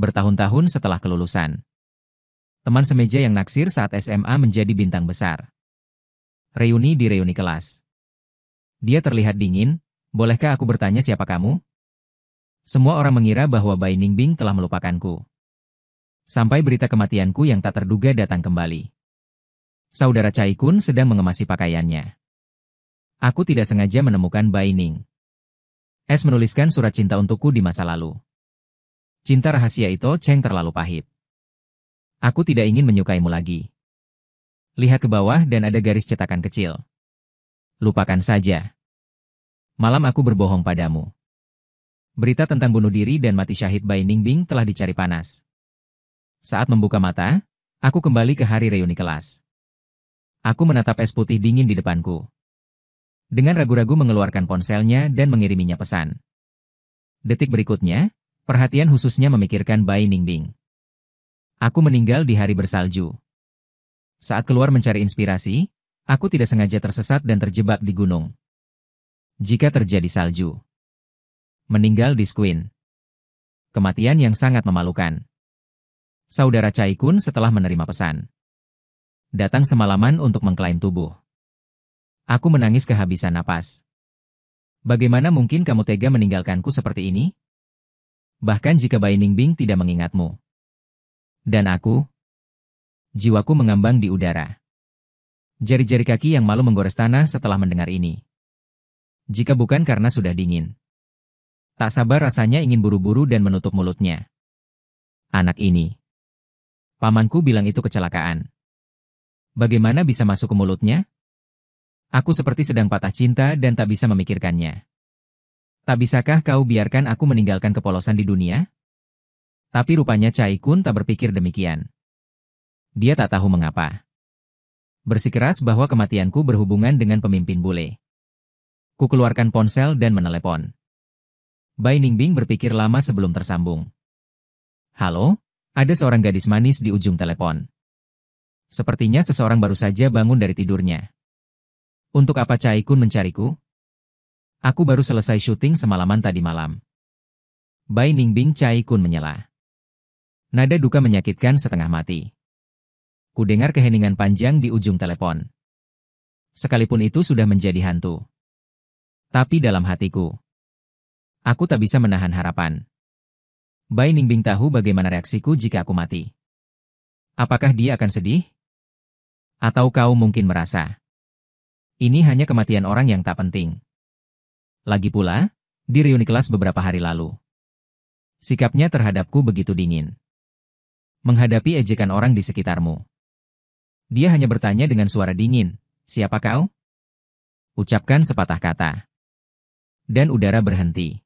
Bertahun-tahun setelah kelulusan. Teman semeja yang naksir saat SMA menjadi bintang besar. Reuni di reuni kelas. Dia terlihat dingin, bolehkah aku bertanya siapa kamu? Semua orang mengira bahwa Bai Ningbing telah melupakanku. Sampai berita kematianku yang tak terduga datang kembali. Saudara Chai Kun sedang mengemasi pakaiannya. Aku tidak sengaja menemukan Bai Ning. S menuliskan surat cinta untukku di masa lalu. Cinta rahasia itu Cheng terlalu pahit. Aku tidak ingin menyukaimu lagi. Lihat ke bawah dan ada garis cetakan kecil. Lupakan saja. Malam aku berbohong padamu. Berita tentang bunuh diri dan mati syahid Bai Ningbing telah dicari panas. Saat membuka mata, aku kembali ke hari reuni kelas. Aku menatap es putih dingin di depanku. Dengan ragu-ragu mengeluarkan ponselnya dan mengiriminya pesan. Detik berikutnya, perhatian khususnya memikirkan Bai Ningbing. Aku meninggal di hari bersalju. Saat keluar mencari inspirasi, aku tidak sengaja tersesat dan terjebak di gunung. Jika terjadi salju. Meninggal di Squin. Kematian yang sangat memalukan. Saudara Chai Kun setelah menerima pesan. Datang semalaman untuk mengklaim tubuh. Aku menangis kehabisan napas. Bagaimana mungkin kamu tega meninggalkanku seperti ini? Bahkan jika Bai Ningbing tidak mengingatmu. Dan aku? Jiwaku mengambang di udara. Jari-jari kaki yang malu menggores tanah setelah mendengar ini. Jika bukan karena sudah dingin. Tak sabar rasanya ingin buru-buru dan menutup mulutnya. Anak ini. Pamanku bilang itu kecelakaan. Bagaimana bisa masuk ke mulutnya? Aku seperti sedang patah cinta dan tak bisa memikirkannya. Tak bisakah kau biarkan aku meninggalkan kepolosan di dunia? Tapi rupanya Chai Kun tak berpikir demikian. Dia tak tahu mengapa. Bersikeras bahwa kematianku berhubungan dengan pemimpin bule. Ku keluarkan ponsel dan menelepon. Bai Ningbing berpikir lama sebelum tersambung. Halo, ada seorang gadis manis di ujung telepon. Sepertinya seseorang baru saja bangun dari tidurnya. Untuk apa Chai Kun mencariku? Aku baru selesai syuting semalaman tadi malam. Bai Ningbing. Chai Kun menyela. Nada duka menyakitkan setengah mati. Ku dengar keheningan panjang di ujung telepon. Sekalipun itu sudah menjadi hantu. Tapi dalam hatiku, aku tak bisa menahan harapan. Bai Ningbing tahu bagaimana reaksiku jika aku mati. Apakah dia akan sedih? Atau kau mungkin merasa, ini hanya kematian orang yang tak penting. Lagi pula, di reuni kelas beberapa hari lalu. Sikapnya terhadapku begitu dingin. Menghadapi ejekan orang di sekitarmu. Dia hanya bertanya dengan suara dingin, siapa kau? Ucapkan sepatah kata. Dan udara berhenti.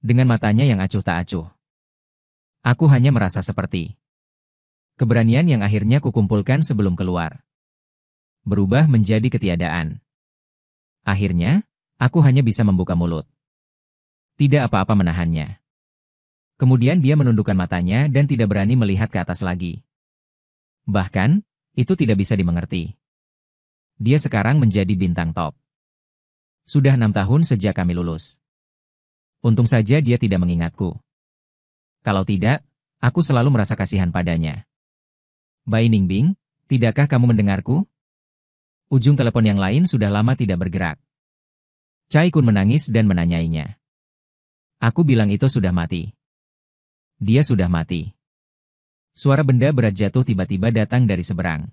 Dengan matanya yang acuh tak acuh. Aku hanya merasa seperti keberanian yang akhirnya kukumpulkan sebelum keluar. Berubah menjadi ketiadaan. Akhirnya, aku hanya bisa membuka mulut. Tidak apa-apa menahannya. Kemudian dia menundukkan matanya dan tidak berani melihat ke atas lagi. Bahkan, itu tidak bisa dimengerti. Dia sekarang menjadi bintang top. Sudah 6 tahun sejak kami lulus. Untung saja dia tidak mengingatku. Kalau tidak, aku selalu merasa kasihan padanya. Bai Ningbing, tidakkah kamu mendengarku? Ujung telepon yang lain sudah lama tidak bergerak. Chai Kun menangis dan menanyainya. Aku bilang itu sudah mati. Dia sudah mati. Suara benda berat jatuh tiba-tiba datang dari seberang.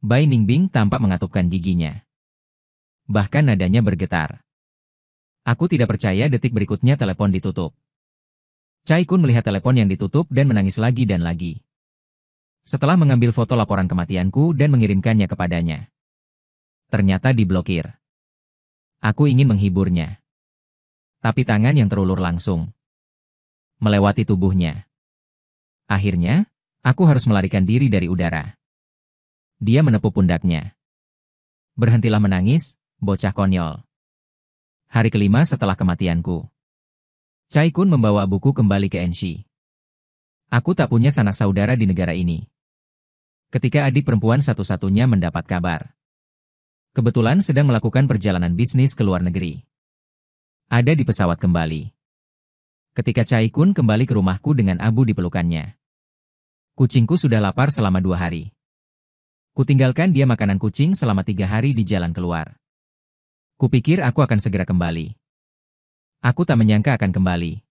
Bai Ningbing tampak mengatupkan giginya. Bahkan nadanya bergetar. Aku tidak percaya detik berikutnya telepon ditutup. Chai Kun melihat telepon yang ditutup dan menangis lagi dan lagi. Setelah mengambil foto laporan kematianku dan mengirimkannya kepadanya. Ternyata diblokir. Aku ingin menghiburnya. Tapi tangan yang terulur langsung melewati tubuhnya. Akhirnya, aku harus melarikan diri dari udara. Dia menepuk pundaknya. Berhentilah menangis, bocah konyol. Hari kelima setelah kematianku. Chai Kun membawa buku kembali ke Enshi. Aku tak punya sanak saudara di negara ini. Ketika adik perempuan satu-satunya mendapat kabar. Kebetulan sedang melakukan perjalanan bisnis ke luar negeri. Ada di pesawat kembali. Ketika Chai Kun kembali ke rumahku dengan Abu di pelukannya. Kucingku sudah lapar selama 2 hari. Kutinggalkan dia makanan kucing selama 3 hari di jalan keluar. Kupikir aku akan segera kembali. Aku tak menyangka akan kembali.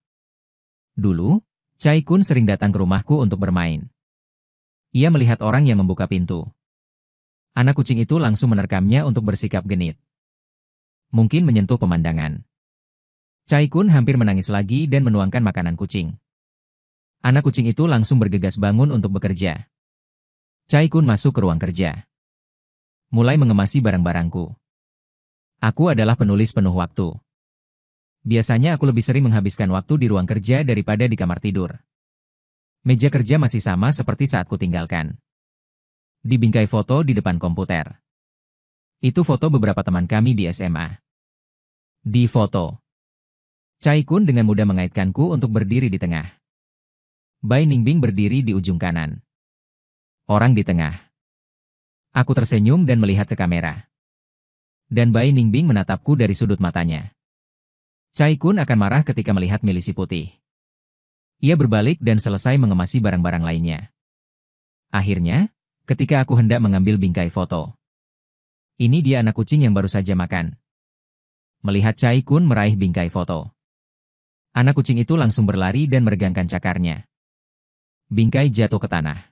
Dulu, Chai Kun sering datang ke rumahku untuk bermain. Ia melihat orang yang membuka pintu. Anak kucing itu langsung menerkamnya untuk bersikap genit. Mungkin menyentuh pemandangan. Chai Kun hampir menangis lagi dan menuangkan makanan kucing. Anak kucing itu langsung bergegas bangun untuk bekerja. Chai Kun masuk ke ruang kerja. Mulai mengemasi barang-barangku. Aku adalah penulis penuh waktu. Biasanya aku lebih sering menghabiskan waktu di ruang kerja daripada di kamar tidur. Meja kerja masih sama seperti saat kutinggalkan. Di bingkai foto di depan komputer. Itu foto beberapa teman kami di SMA. Di foto, Chai Kun dengan mudah mengaitkanku untuk berdiri di tengah. Bai Ningbing berdiri di ujung kanan. Orang di tengah. Aku tersenyum dan melihat ke kamera. Dan Bai Ningbing menatapku dari sudut matanya. Chai Kun akan marah ketika melihat milisi putih. Ia berbalik dan selesai mengemasi barang-barang lainnya. Akhirnya, ketika aku hendak mengambil bingkai foto. Ini dia anak kucing yang baru saja makan. Melihat Chai Kun meraih bingkai foto. Anak kucing itu langsung berlari dan meregangkan cakarnya. Bingkai jatuh ke tanah.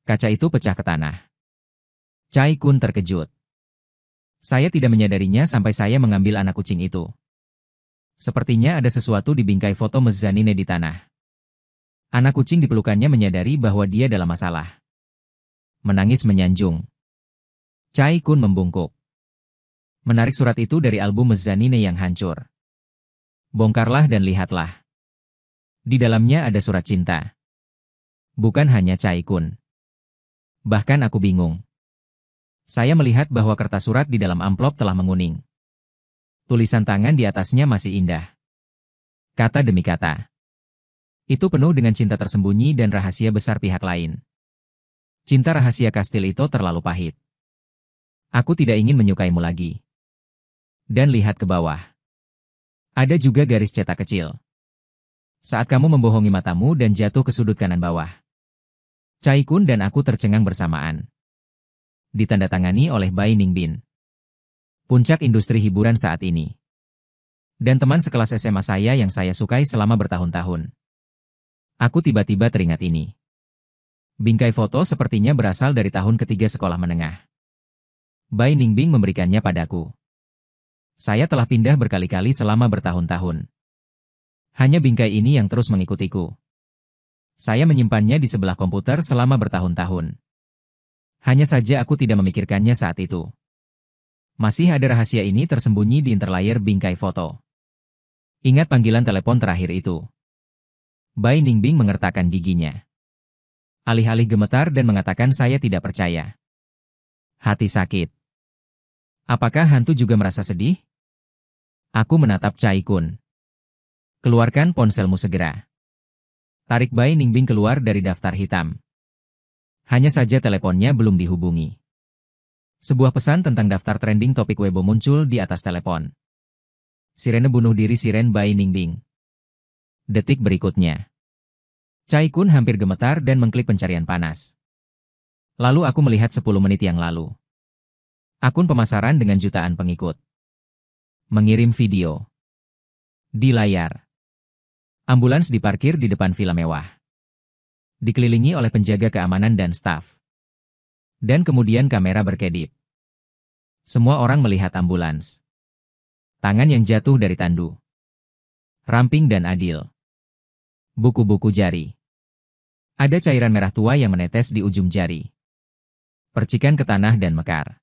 Kaca itu pecah ke tanah. Chai Kun terkejut. Saya tidak menyadarinya sampai saya mengambil anak kucing itu. Sepertinya ada sesuatu di bingkai foto mezzanine di tanah. Anak kucing di pelukannya menyadari bahwa dia dalam masalah. Menangis menyanjung. Chai Kun membungkuk. Menarik surat itu dari album mezzanine yang hancur. Bongkarlah dan lihatlah. Di dalamnya ada surat cinta. Bukan hanya Chai Kun. Bahkan aku bingung. Saya melihat bahwa kertas surat di dalam amplop telah menguning. Tulisan tangan di atasnya masih indah. Kata demi kata. Itu penuh dengan cinta tersembunyi dan rahasia besar pihak lain. Cinta rahasia kastil itu terlalu pahit. Aku tidak ingin menyukaimu lagi. Dan lihat ke bawah. Ada juga garis cetak kecil. Saat kamu membohongi matamu dan jatuh ke sudut kanan bawah. Chai Kun dan aku tercengang bersamaan. Ditandatangani oleh Bai Ningbing. Puncak industri hiburan saat ini. Dan teman sekelas SMA saya yang saya sukai selama bertahun-tahun. Aku tiba-tiba teringat ini. Bingkai foto sepertinya berasal dari tahun ketiga sekolah menengah. Bai Ningbing memberikannya padaku. Saya telah pindah berkali-kali selama bertahun-tahun. Hanya bingkai ini yang terus mengikutiku. Saya menyimpannya di sebelah komputer selama bertahun-tahun. Hanya saja aku tidak memikirkannya saat itu. Masih ada rahasia ini tersembunyi di interlayer bingkai foto. Ingat panggilan telepon terakhir itu. Bai Ningbing mengertakkan giginya. Alih-alih gemetar dan mengatakan saya tidak percaya. Hati sakit. Apakah hantu juga merasa sedih? Aku menatap Chai Kun. Keluarkan ponselmu segera. Tarik Bai Ningbing keluar dari daftar hitam. Hanya saja teleponnya belum dihubungi. Sebuah pesan tentang daftar trending topik Weibo muncul di atas telepon. Sirene bunuh diri siren Bai Ningbing. Detik berikutnya. Chai Kun hampir gemetar dan mengklik pencarian panas. Lalu aku melihat 10 menit yang lalu. Akun pemasaran dengan jutaan pengikut. Mengirim video. Di layar. Ambulans diparkir di depan villa mewah. Dikelilingi oleh penjaga keamanan dan staf. Dan kemudian kamera berkedip. Semua orang melihat ambulans. Tangan yang jatuh dari tandu. Ramping dan adil. Buku-buku jari. Ada cairan merah tua yang menetes di ujung jari. Percikan ke tanah dan mekar.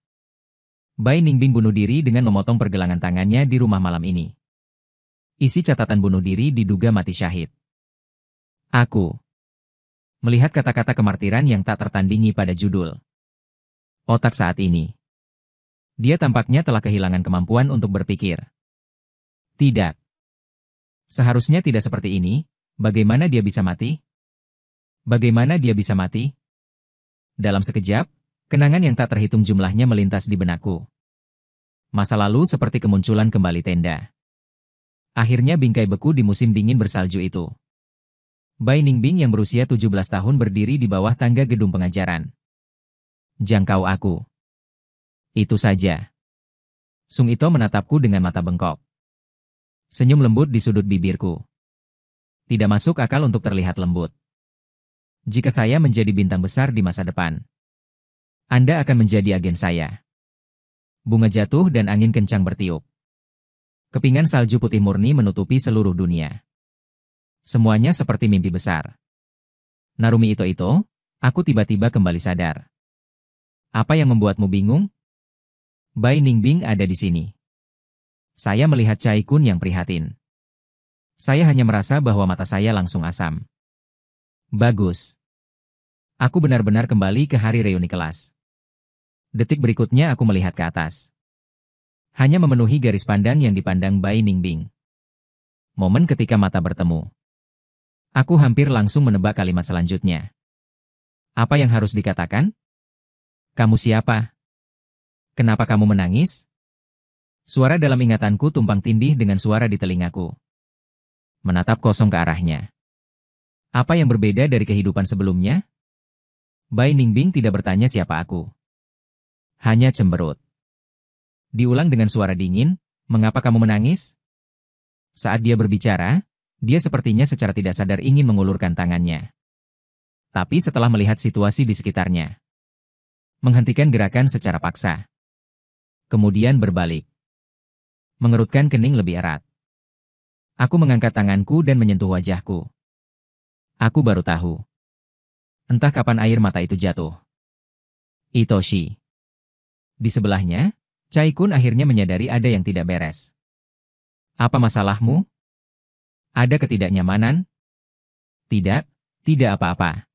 Bai Ningbing bunuh diri dengan memotong pergelangan tangannya di rumah malam ini. Isi catatan bunuh diri diduga mati syahid. Aku melihat kata-kata kemartiran yang tak tertandingi pada judul. Otak saat ini. Dia tampaknya telah kehilangan kemampuan untuk berpikir. Tidak. Seharusnya tidak seperti ini. Bagaimana dia bisa mati? Bagaimana dia bisa mati? Dalam sekejap, kenangan yang tak terhitung jumlahnya melintas di benakku. Masa lalu seperti kemunculan kembali tenda. Akhirnya bingkai beku di musim dingin bersalju itu. Bai Ningbing yang berusia 17 tahun berdiri di bawah tangga gedung pengajaran. Jangkau aku. Itu saja. Sung Ito menatapku dengan mata bengkok. Senyum lembut di sudut bibirku. Tidak masuk akal untuk terlihat lembut. Jika saya menjadi bintang besar di masa depan, Anda akan menjadi agen saya. Bunga jatuh dan angin kencang bertiup. Kepingan salju putih murni menutupi seluruh dunia. Semuanya seperti mimpi besar. Narumi Ito, aku tiba-tiba kembali sadar. Apa yang membuatmu bingung? Bai Ningbing ada di sini. Saya melihat Cai Kun yang prihatin. Saya hanya merasa bahwa mata saya langsung asam. Bagus. Aku benar-benar kembali ke hari reuni kelas. Detik berikutnya aku melihat ke atas. Hanya memenuhi garis pandang yang dipandang Bai Ningbing. Momen ketika mata bertemu. Aku hampir langsung menebak kalimat selanjutnya. Apa yang harus dikatakan? Kamu siapa? Kenapa kamu menangis? Suara dalam ingatanku tumpang tindih dengan suara di telingaku. Menatap kosong ke arahnya. Apa yang berbeda dari kehidupan sebelumnya? Bai Ningbing tidak bertanya siapa aku. Hanya cemberut. Diulang dengan suara dingin, mengapa kamu menangis? Saat dia berbicara, dia sepertinya secara tidak sadar ingin mengulurkan tangannya. Tapi setelah melihat situasi di sekitarnya, menghentikan gerakan secara paksa. Kemudian berbalik. Mengerutkan kening lebih erat. Aku mengangkat tanganku dan menyentuh wajahku. Aku baru tahu. Entah kapan air mata itu jatuh. Itoshi. Di sebelahnya, Cai Kun akhirnya menyadari ada yang tidak beres. Apa masalahmu? Ada ketidaknyamanan? Tidak, tidak apa-apa.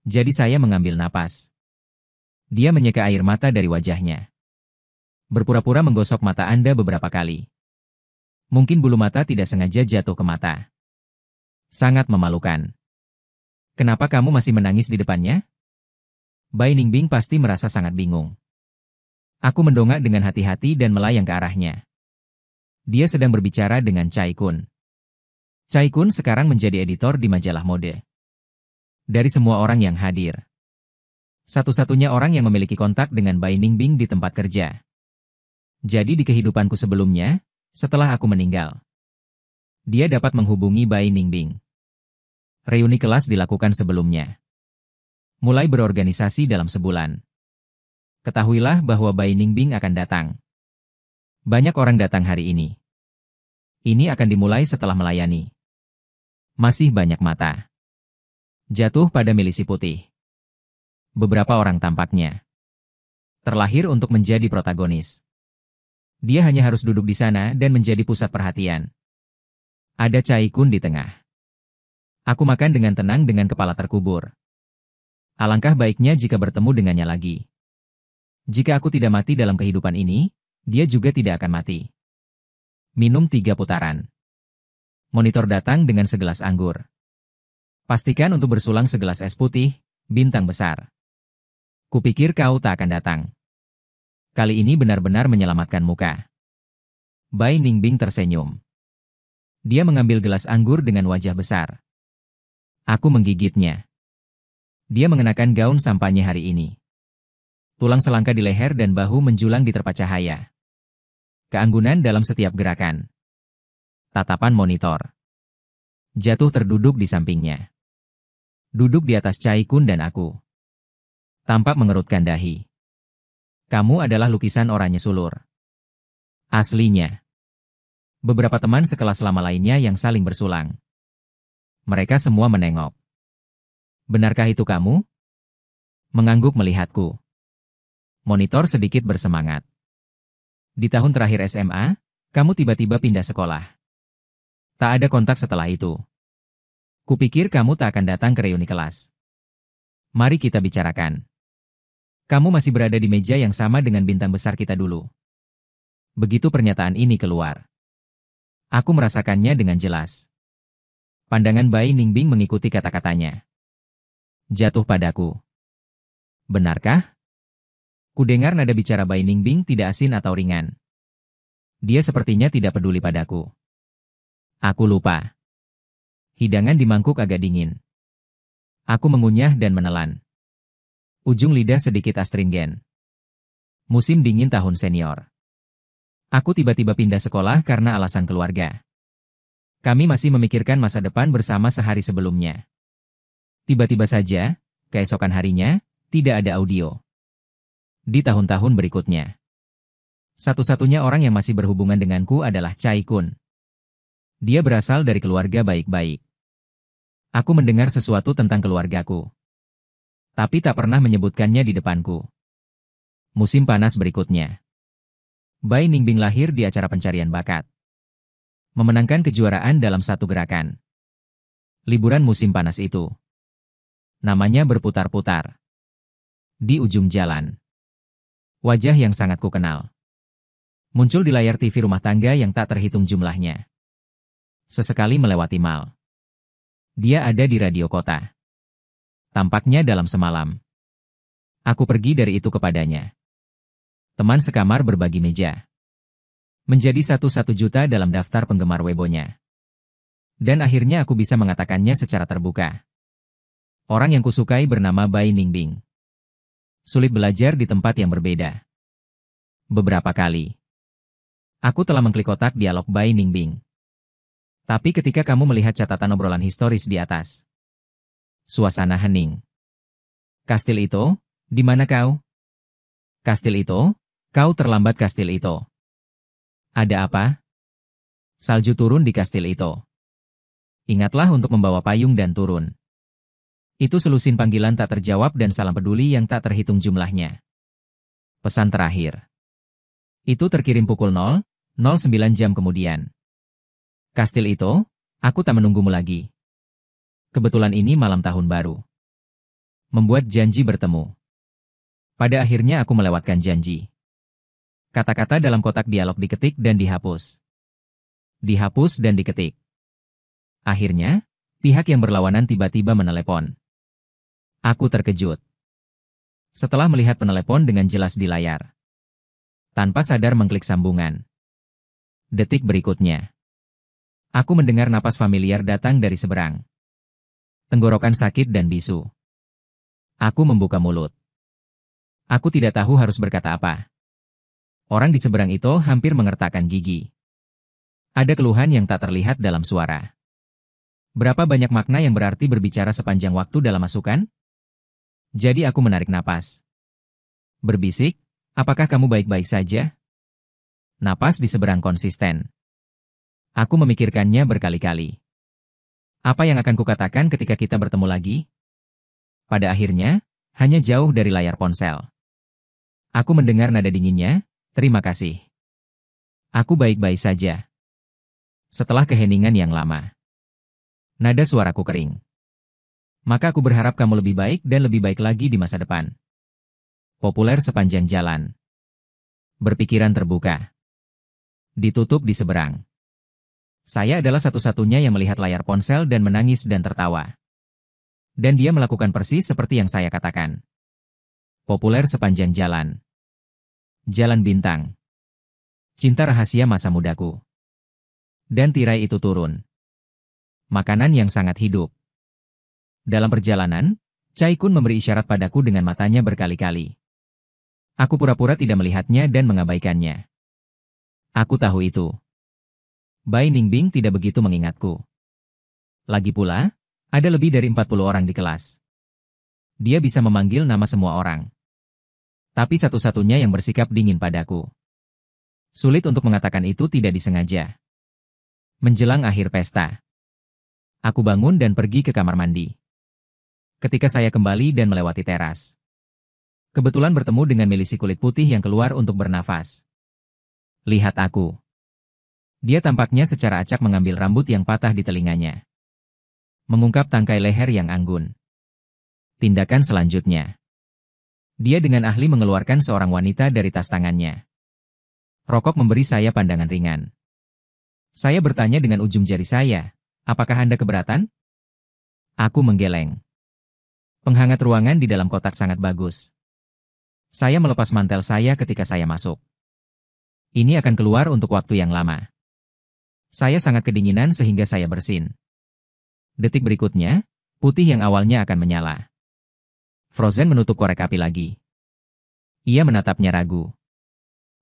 Jadi saya mengambil napas. Dia menyeka air mata dari wajahnya. Berpura-pura menggosok mata Anda beberapa kali. Mungkin bulu mata tidak sengaja jatuh ke mata. Sangat memalukan. Kenapa kamu masih menangis di depannya? Bai Ningbing pasti merasa sangat bingung. Aku mendongak dengan hati-hati dan melayang ke arahnya. Dia sedang berbicara dengan Cai Kun. Cai Kun sekarang menjadi editor di majalah mode. Dari semua orang yang hadir, satu-satunya orang yang memiliki kontak dengan Bai Ningbing di tempat kerja. Jadi di kehidupanku sebelumnya, setelah aku meninggal, dia dapat menghubungi Bai Ningbing. Reuni kelas dilakukan sebelumnya. Mulai berorganisasi dalam sebulan. Ketahuilah bahwa Bai Ningbing akan datang. Banyak orang datang hari ini. Ini akan dimulai setelah melayani. Masih banyak mata jatuh pada milisi putih. Beberapa orang tampaknya terlahir untuk menjadi protagonis. Dia hanya harus duduk di sana dan menjadi pusat perhatian. Ada Cai Kun di tengah. Aku makan dengan tenang dengan kepala terkubur. Alangkah baiknya jika bertemu dengannya lagi. Jika aku tidak mati dalam kehidupan ini, dia juga tidak akan mati. Minum 3 putaran. Monitor datang dengan segelas anggur. Pastikan untuk bersulang segelas es putih, bintang besar. Kupikir kau tak akan datang. Kali ini benar-benar menyelamatkan muka. Bai Ningbing tersenyum. Dia mengambil gelas anggur dengan wajah besar. Aku menggigitnya. Dia mengenakan gaun sampahnya hari ini. Tulang selangka di leher dan bahu menjulang di terpa cahaya. Keanggunan dalam setiap gerakan. Tatapan monitor. Jatuh terduduk di sampingnya. Duduk di atas Cai Kun dan aku. Tampak mengerutkan dahi. Kamu adalah lukisan oranye sulur. Aslinya. Beberapa teman sekelas lama lainnya yang saling bersulang. Mereka semua menengok. Benarkah itu kamu? Mengangguk melihatku. Monitor sedikit bersemangat. Di tahun terakhir SMA, kamu tiba-tiba pindah sekolah. Tak ada kontak setelah itu. Kupikir kamu tak akan datang ke reuni kelas. Mari kita bicarakan. Kamu masih berada di meja yang sama dengan bintang besar kita dulu. Begitu pernyataan ini keluar. Aku merasakannya dengan jelas. Pandangan Bai Ningbing mengikuti kata-katanya. Jatuh padaku. Benarkah? Kudengar nada bicara Bai Ningbing tidak asin atau ringan. Dia sepertinya tidak peduli padaku. Aku lupa. Hidangan di mangkuk agak dingin. Aku mengunyah dan menelan. Ujung lidah sedikit astringen. Musim dingin tahun senior. Aku tiba-tiba pindah sekolah karena alasan keluarga. Kami masih memikirkan masa depan bersama sehari sebelumnya. Tiba-tiba saja, keesokan harinya, tidak ada audio. Di tahun-tahun berikutnya, satu-satunya orang yang masih berhubungan denganku adalah Chai-kun. Dia berasal dari keluarga baik-baik. Aku mendengar sesuatu tentang keluargaku, tapi tak pernah menyebutkannya di depanku. Musim panas berikutnya. Bai Ningbing lahir di acara pencarian bakat. Memenangkan kejuaraan dalam satu gerakan. Liburan musim panas itu. Namanya berputar-putar. Di ujung jalan. Wajah yang sangat kukenal. Muncul di layar TV rumah tangga yang tak terhitung jumlahnya. Sesekali melewati mal. Dia ada di radio kota. Tampaknya dalam semalam. Aku pergi dari itu kepadanya. Teman sekamar berbagi meja. Menjadi 1 juta dalam daftar penggemar Weibo-nya. Dan akhirnya aku bisa mengatakannya secara terbuka. Orang yang kusukai bernama Bai Ningbing. Sulit belajar di tempat yang berbeda. Beberapa kali. Aku telah mengklik kotak dialog Bai Ningbing. Tapi ketika kamu melihat catatan obrolan historis di atas. Suasana hening. Kastil itu, di mana kau? Kastil itu? Kau terlambat kastil itu. Ada apa? Salju turun di kastil itu. Ingatlah untuk membawa payung dan turun. Itu selusin panggilan tak terjawab dan salam peduli yang tak terhitung jumlahnya. Pesan terakhir. Itu terkirim pukul 0:09 jam kemudian. Kastil itu, aku tak menunggumu lagi. Kebetulan ini malam tahun baru. Membuat janji bertemu. Pada akhirnya aku melewatkan janji. Kata-kata dalam kotak dialog diketik dan dihapus. Dihapus dan diketik. Akhirnya, pihak yang berlawanan tiba-tiba menelepon. Aku terkejut. Setelah melihat penelepon dengan jelas di layar. Tanpa sadar mengklik sambungan. Detik berikutnya. Aku mendengar napas familiar datang dari seberang. Tenggorokan sakit dan bisu. Aku membuka mulut. Aku tidak tahu harus berkata apa. Orang di seberang itu hampir mengertakkan gigi. Ada keluhan yang tak terlihat dalam suara. Berapa banyak makna yang berarti berbicara sepanjang waktu dalam masukan? Jadi aku menarik napas. Berbisik, apakah kamu baik-baik saja? Napas di seberang konsisten. Aku memikirkannya berkali-kali. Apa yang akan kukatakan ketika kita bertemu lagi? Pada akhirnya, hanya jauh dari layar ponsel. Aku mendengar nada dinginnya. Terima kasih. Aku baik-baik saja. Setelah keheningan yang lama. Nada suaraku kering. Maka aku berharap kamu lebih baik dan lebih baik lagi di masa depan. Populer sepanjang jalan. Berpikiran terbuka. Ditutup di seberang. Saya adalah satu-satunya yang melihat layar ponsel dan menangis dan tertawa. Dan dia melakukan persis seperti yang saya katakan. Populer sepanjang jalan. Jalan bintang. Cinta rahasia masa mudaku. Dan tirai itu turun. Makanan yang sangat hidup. Dalam perjalanan, Chai-kun memberi isyarat padaku dengan matanya berkali-kali. Aku pura-pura tidak melihatnya dan mengabaikannya. Aku tahu itu. Bai Ningbing tidak begitu mengingatku. Lagi pula, ada lebih dari 40 orang di kelas. Dia bisa memanggil nama semua orang. Tapi satu-satunya yang bersikap dingin padaku. Sulit untuk mengatakan itu tidak disengaja. Menjelang akhir pesta. Aku bangun dan pergi ke kamar mandi. Ketika saya kembali dan melewati teras. Kebetulan bertemu dengan milisi kulit putih yang keluar untuk bernafas. Lihat aku. Dia tampaknya secara acak mengambil rambut yang patah di telinganya. Mengungkap tangkai leher yang anggun. Tindakan selanjutnya. Dia dengan ahli mengeluarkan seorang wanita dari tas tangannya. Rokok memberi saya pandangan ringan. Saya bertanya dengan ujung jari saya, apakah Anda keberatan? Aku menggeleng. Penghangat ruangan di dalam kotak sangat bagus. Saya melepas mantel saya ketika saya masuk. Ini akan keluar untuk waktu yang lama. Saya sangat kedinginan sehingga saya bersin. Detik berikutnya, putih yang awalnya akan menyala. Frozen menutup korek api lagi. Ia menatapnya ragu.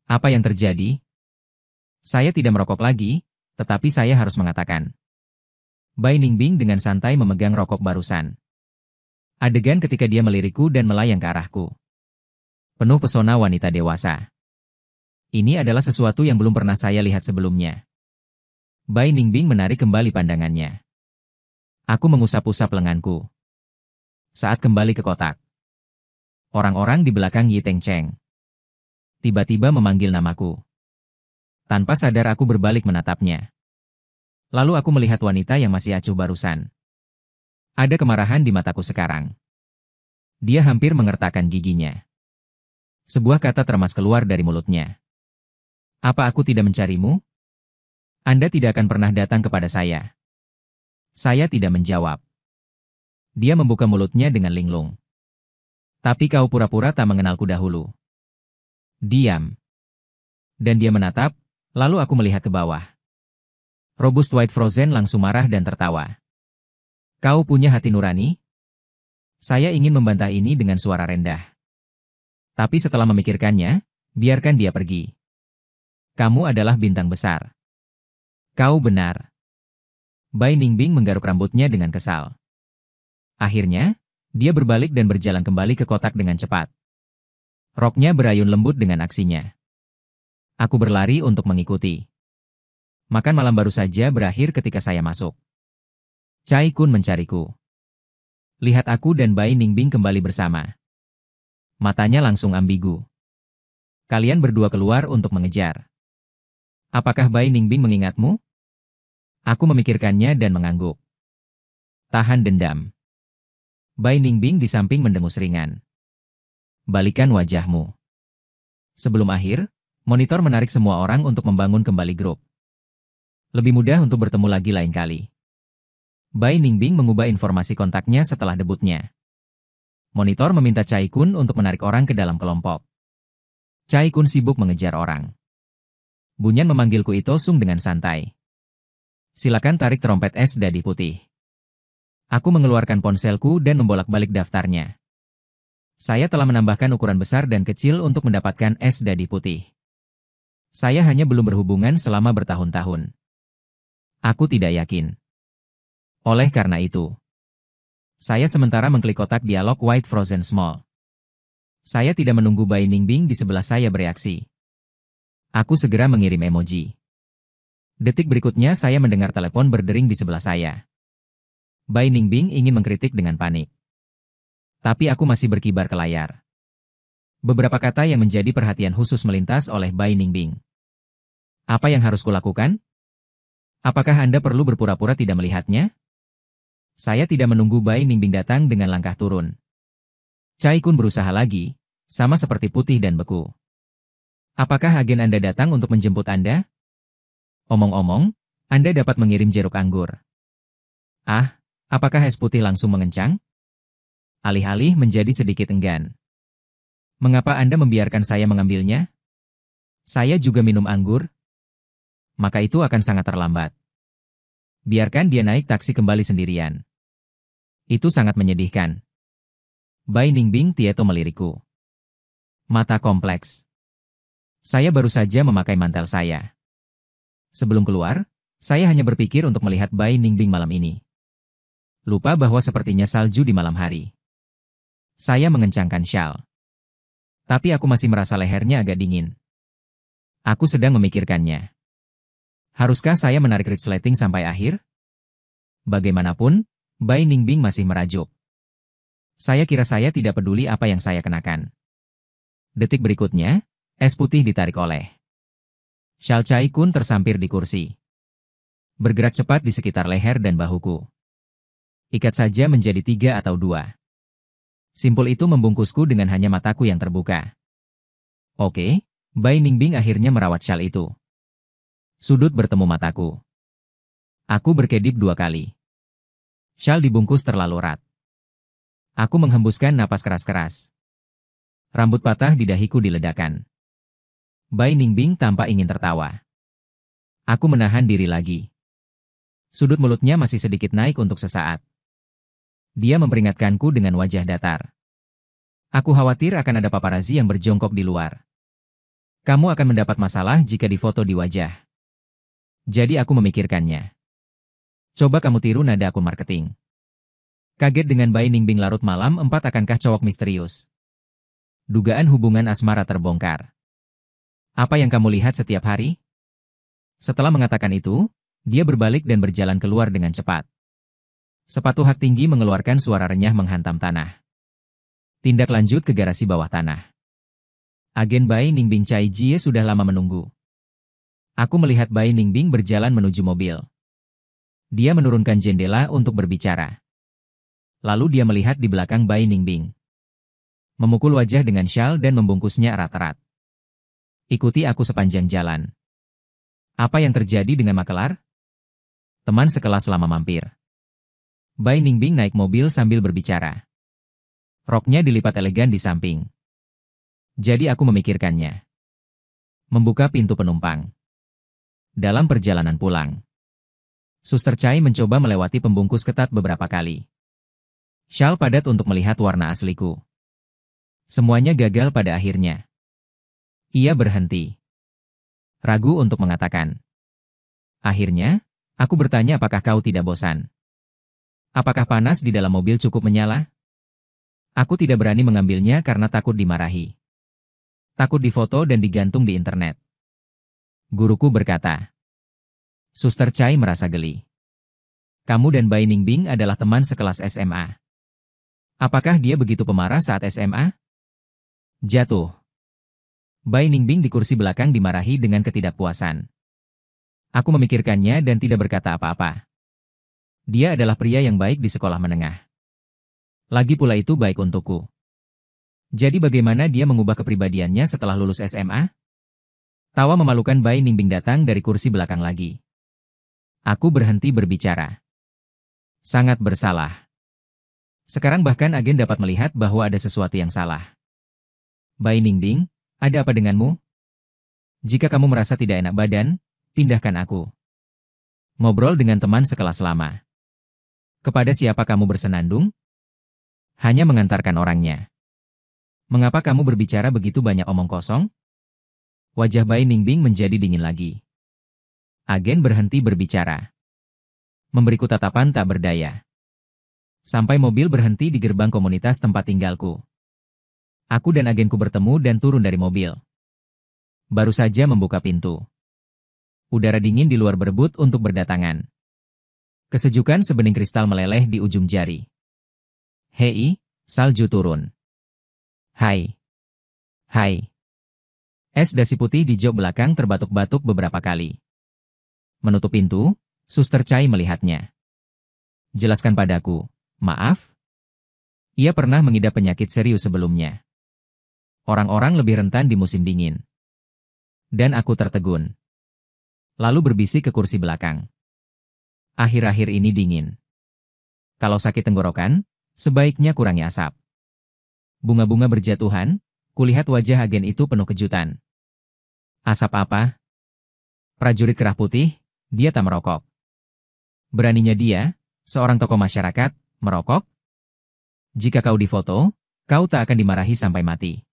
Apa yang terjadi? Saya tidak merokok lagi, tetapi saya harus mengatakan. Bai Ningbing dengan santai memegang rokok barusan. Adegan ketika dia melirikku dan melayang ke arahku. Penuh pesona wanita dewasa. Ini adalah sesuatu yang belum pernah saya lihat sebelumnya. Bai Ningbing menarik kembali pandangannya. Aku mengusap-usap lenganku. Saat kembali ke kotak. Orang-orang di belakang Yi Teng Cheng tiba-tiba memanggil namaku. Tanpa sadar aku berbalik menatapnya. Lalu aku melihat wanita yang masih acuh barusan. Ada kemarahan di mataku sekarang. Dia hampir mengertakkan giginya. Sebuah kata termas keluar dari mulutnya. Apa aku tidak mencarimu? Anda tidak akan pernah datang kepada saya. Saya tidak menjawab. Dia membuka mulutnya dengan linglung. Tapi kau pura-pura tak mengenalku dahulu. Diam. Dan dia menatap, lalu aku melihat ke bawah. Robust White Frozen langsung marah dan tertawa. Kau punya hati nurani? Saya ingin membantah ini dengan suara rendah. Tapi setelah memikirkannya, biarkan dia pergi. Kamu adalah bintang besar. Kau benar. Bai Ningbing menggaruk rambutnya dengan kesal. Akhirnya, dia berbalik dan berjalan kembali ke kotak dengan cepat. Roknya berayun lembut dengan aksinya. Aku berlari untuk mengikuti. Makan malam baru saja berakhir ketika saya masuk. Chai Kun mencariku. Lihat aku dan Bai Ningbing kembali bersama. Matanya langsung ambigu. Kalian berdua keluar untuk mengejar. Apakah Bai Ningbing mengingatmu? Aku memikirkannya dan mengangguk. Tahan dendam. Bai Ningbing di samping mendengus ringan. Balikan wajahmu. Sebelum akhir, monitor menarik semua orang untuk membangun kembali grup. Lebih mudah untuk bertemu lagi lain kali. Bai Ningbing mengubah informasi kontaknya setelah debutnya. Monitor meminta Chai Kun untuk menarik orang ke dalam kelompok. Chai Kun sibuk mengejar orang. Bunyan memanggilku Ito Sung dengan santai. Silakan tarik trompet es dadi putih. Aku mengeluarkan ponselku dan membolak-balik daftarnya. Saya telah menambahkan ukuran besar dan kecil untuk mendapatkan es dadi putih. Saya hanya belum berhubungan selama bertahun-tahun. Aku tidak yakin. Oleh karena itu, saya sementara mengklik kotak dialog White Frozen Small. Saya tidak menunggu Bai Ningbing di sebelah saya bereaksi. Aku segera mengirim emoji. Detik berikutnya saya mendengar telepon berdering di sebelah saya. Bai Ningbing ingin mengkritik dengan panik. Tapi aku masih berkibar ke layar. Beberapa kata yang menjadi perhatian khusus melintas oleh Bai Ningbing. Apa yang harus kulakukan? Apakah Anda perlu berpura-pura tidak melihatnya? Saya tidak menunggu Bai Ningbing datang dengan langkah turun. Chai Kun berusaha lagi, sama seperti putih dan beku. Apakah agen Anda datang untuk menjemput Anda? Omong-omong, Anda dapat mengirim jeruk anggur. Ah, apakah es putih langsung mengencang? Alih-alih menjadi sedikit enggan. Mengapa Anda membiarkan saya mengambilnya? Saya juga minum anggur. Maka itu akan sangat terlambat. Biarkan dia naik taksi kembali sendirian. Itu sangat menyedihkan. Bai Ningbing Tieto melirikku. Mata kompleks. Saya baru saja memakai mantel saya. Sebelum keluar, saya hanya berpikir untuk melihat Bai Ningbing malam ini. Lupa bahwa sepertinya salju di malam hari. Saya mengencangkan syal. Tapi aku masih merasa lehernya agak dingin. Aku sedang memikirkannya. Haruskah saya menarik resleting sampai akhir? Bagaimanapun, Bai Ningbing masih merajuk. Saya kira saya tidak peduli apa yang saya kenakan. Detik berikutnya, es putih ditarik oleh Shal Chai Kun tersampir di kursi. Bergerak cepat di sekitar leher dan bahuku. Ikat saja menjadi 3 atau 2. Simpul itu membungkusku dengan hanya mataku yang terbuka. Oke, Bai Ningbing akhirnya merawat syal itu. Sudut bertemu mataku. Aku berkedip 2 kali. Syal dibungkus terlalu erat. Aku menghembuskan napas keras-keras. Rambut patah di dahiku diledakkan. Bai Ningbing tampak ingin tertawa. Aku menahan diri lagi. Sudut mulutnya masih sedikit naik untuk sesaat. Dia memperingatkanku dengan wajah datar. Aku khawatir akan ada paparazi yang berjongkok di luar. Kamu akan mendapat masalah jika difoto di wajah. Jadi aku memikirkannya. Coba kamu tiru nada akun marketing. Kaget dengan Bai Ningbing larut malam 4 akankah cowok misterius? Dugaan hubungan asmara terbongkar. Apa yang kamu lihat setiap hari? Setelah mengatakan itu, dia berbalik dan berjalan keluar dengan cepat. Sepatu hak tinggi mengeluarkan suara renyah menghantam tanah. Tindak lanjut ke garasi bawah tanah. Agen Bai Ningbing Chai Jie sudah lama menunggu. Aku melihat Bai Ningbing berjalan menuju mobil. Dia menurunkan jendela untuk berbicara. Lalu dia melihat di belakang Bai Ningbing. Memukul wajah dengan syal dan membungkusnya erat-erat. Ikuti aku sepanjang jalan. Apa yang terjadi dengan Makelar? Teman sekelas lama mampir. Bai Ningbing naik mobil sambil berbicara. Roknya dilipat elegan di samping. Jadi aku memikirkannya. Membuka pintu penumpang. Dalam perjalanan pulang, Suster Chai mencoba melewati pembungkus ketat beberapa kali. Syal padat untuk melihat warna asliku. Semuanya gagal pada akhirnya. Ia berhenti. Ragu untuk mengatakan. Akhirnya, aku bertanya apakah kau tidak bosan? Apakah panas di dalam mobil cukup menyala? Aku tidak berani mengambilnya karena takut dimarahi. Takut difoto dan digantung di internet. Guruku berkata. Suster Chai merasa geli. Kamu dan Bai Ningbing adalah teman sekelas SMA. Apakah dia begitu pemarah saat SMA? Jatuh. Bai Ningbing di kursi belakang dimarahi dengan ketidakpuasan. Aku memikirkannya dan tidak berkata apa-apa. Dia adalah pria yang baik di sekolah menengah. Lagi pula itu baik untukku. Jadi bagaimana dia mengubah kepribadiannya setelah lulus SMA? Tawa memalukan Bai Ningbing datang dari kursi belakang lagi. Aku berhenti berbicara. Sangat bersalah. Sekarang bahkan agen dapat melihat bahwa ada sesuatu yang salah. Bai Ningbing, ada apa denganmu? Jika kamu merasa tidak enak badan, pindahkan aku. Ngobrol dengan teman sekelas lama. Kepada siapa kamu bersenandung? Hanya mengantarkan orangnya. Mengapa kamu berbicara begitu banyak omong kosong? Wajah Bai Ningbing menjadi dingin lagi. Agen berhenti berbicara. Memberiku tatapan tak berdaya. Sampai mobil berhenti di gerbang komunitas tempat tinggalku. Aku dan agenku bertemu dan turun dari mobil. Baru saja membuka pintu. Udara dingin di luar berebut untuk berdatangan. Kesejukan sebening kristal meleleh di ujung jari. Hei, salju turun. Hai. Hai. Es dasi putih di jok belakang terbatuk-batuk beberapa kali. Menutup pintu, Suster Chai melihatnya. Jelaskan padaku. Maaf? Ia pernah mengidap penyakit serius sebelumnya. Orang-orang lebih rentan di musim dingin. Dan aku tertegun. Lalu berbisik ke kursi belakang. Akhir-akhir ini dingin. Kalau sakit tenggorokan, sebaiknya kurangi asap. Bunga-bunga berjatuhan, kulihat wajah agen itu penuh kejutan. Asap apa? Prajurit kerah putih, dia tak merokok. Beraninya dia, seorang tokoh masyarakat, merokok? Jika kau difoto, kau tak akan dimarahi sampai mati.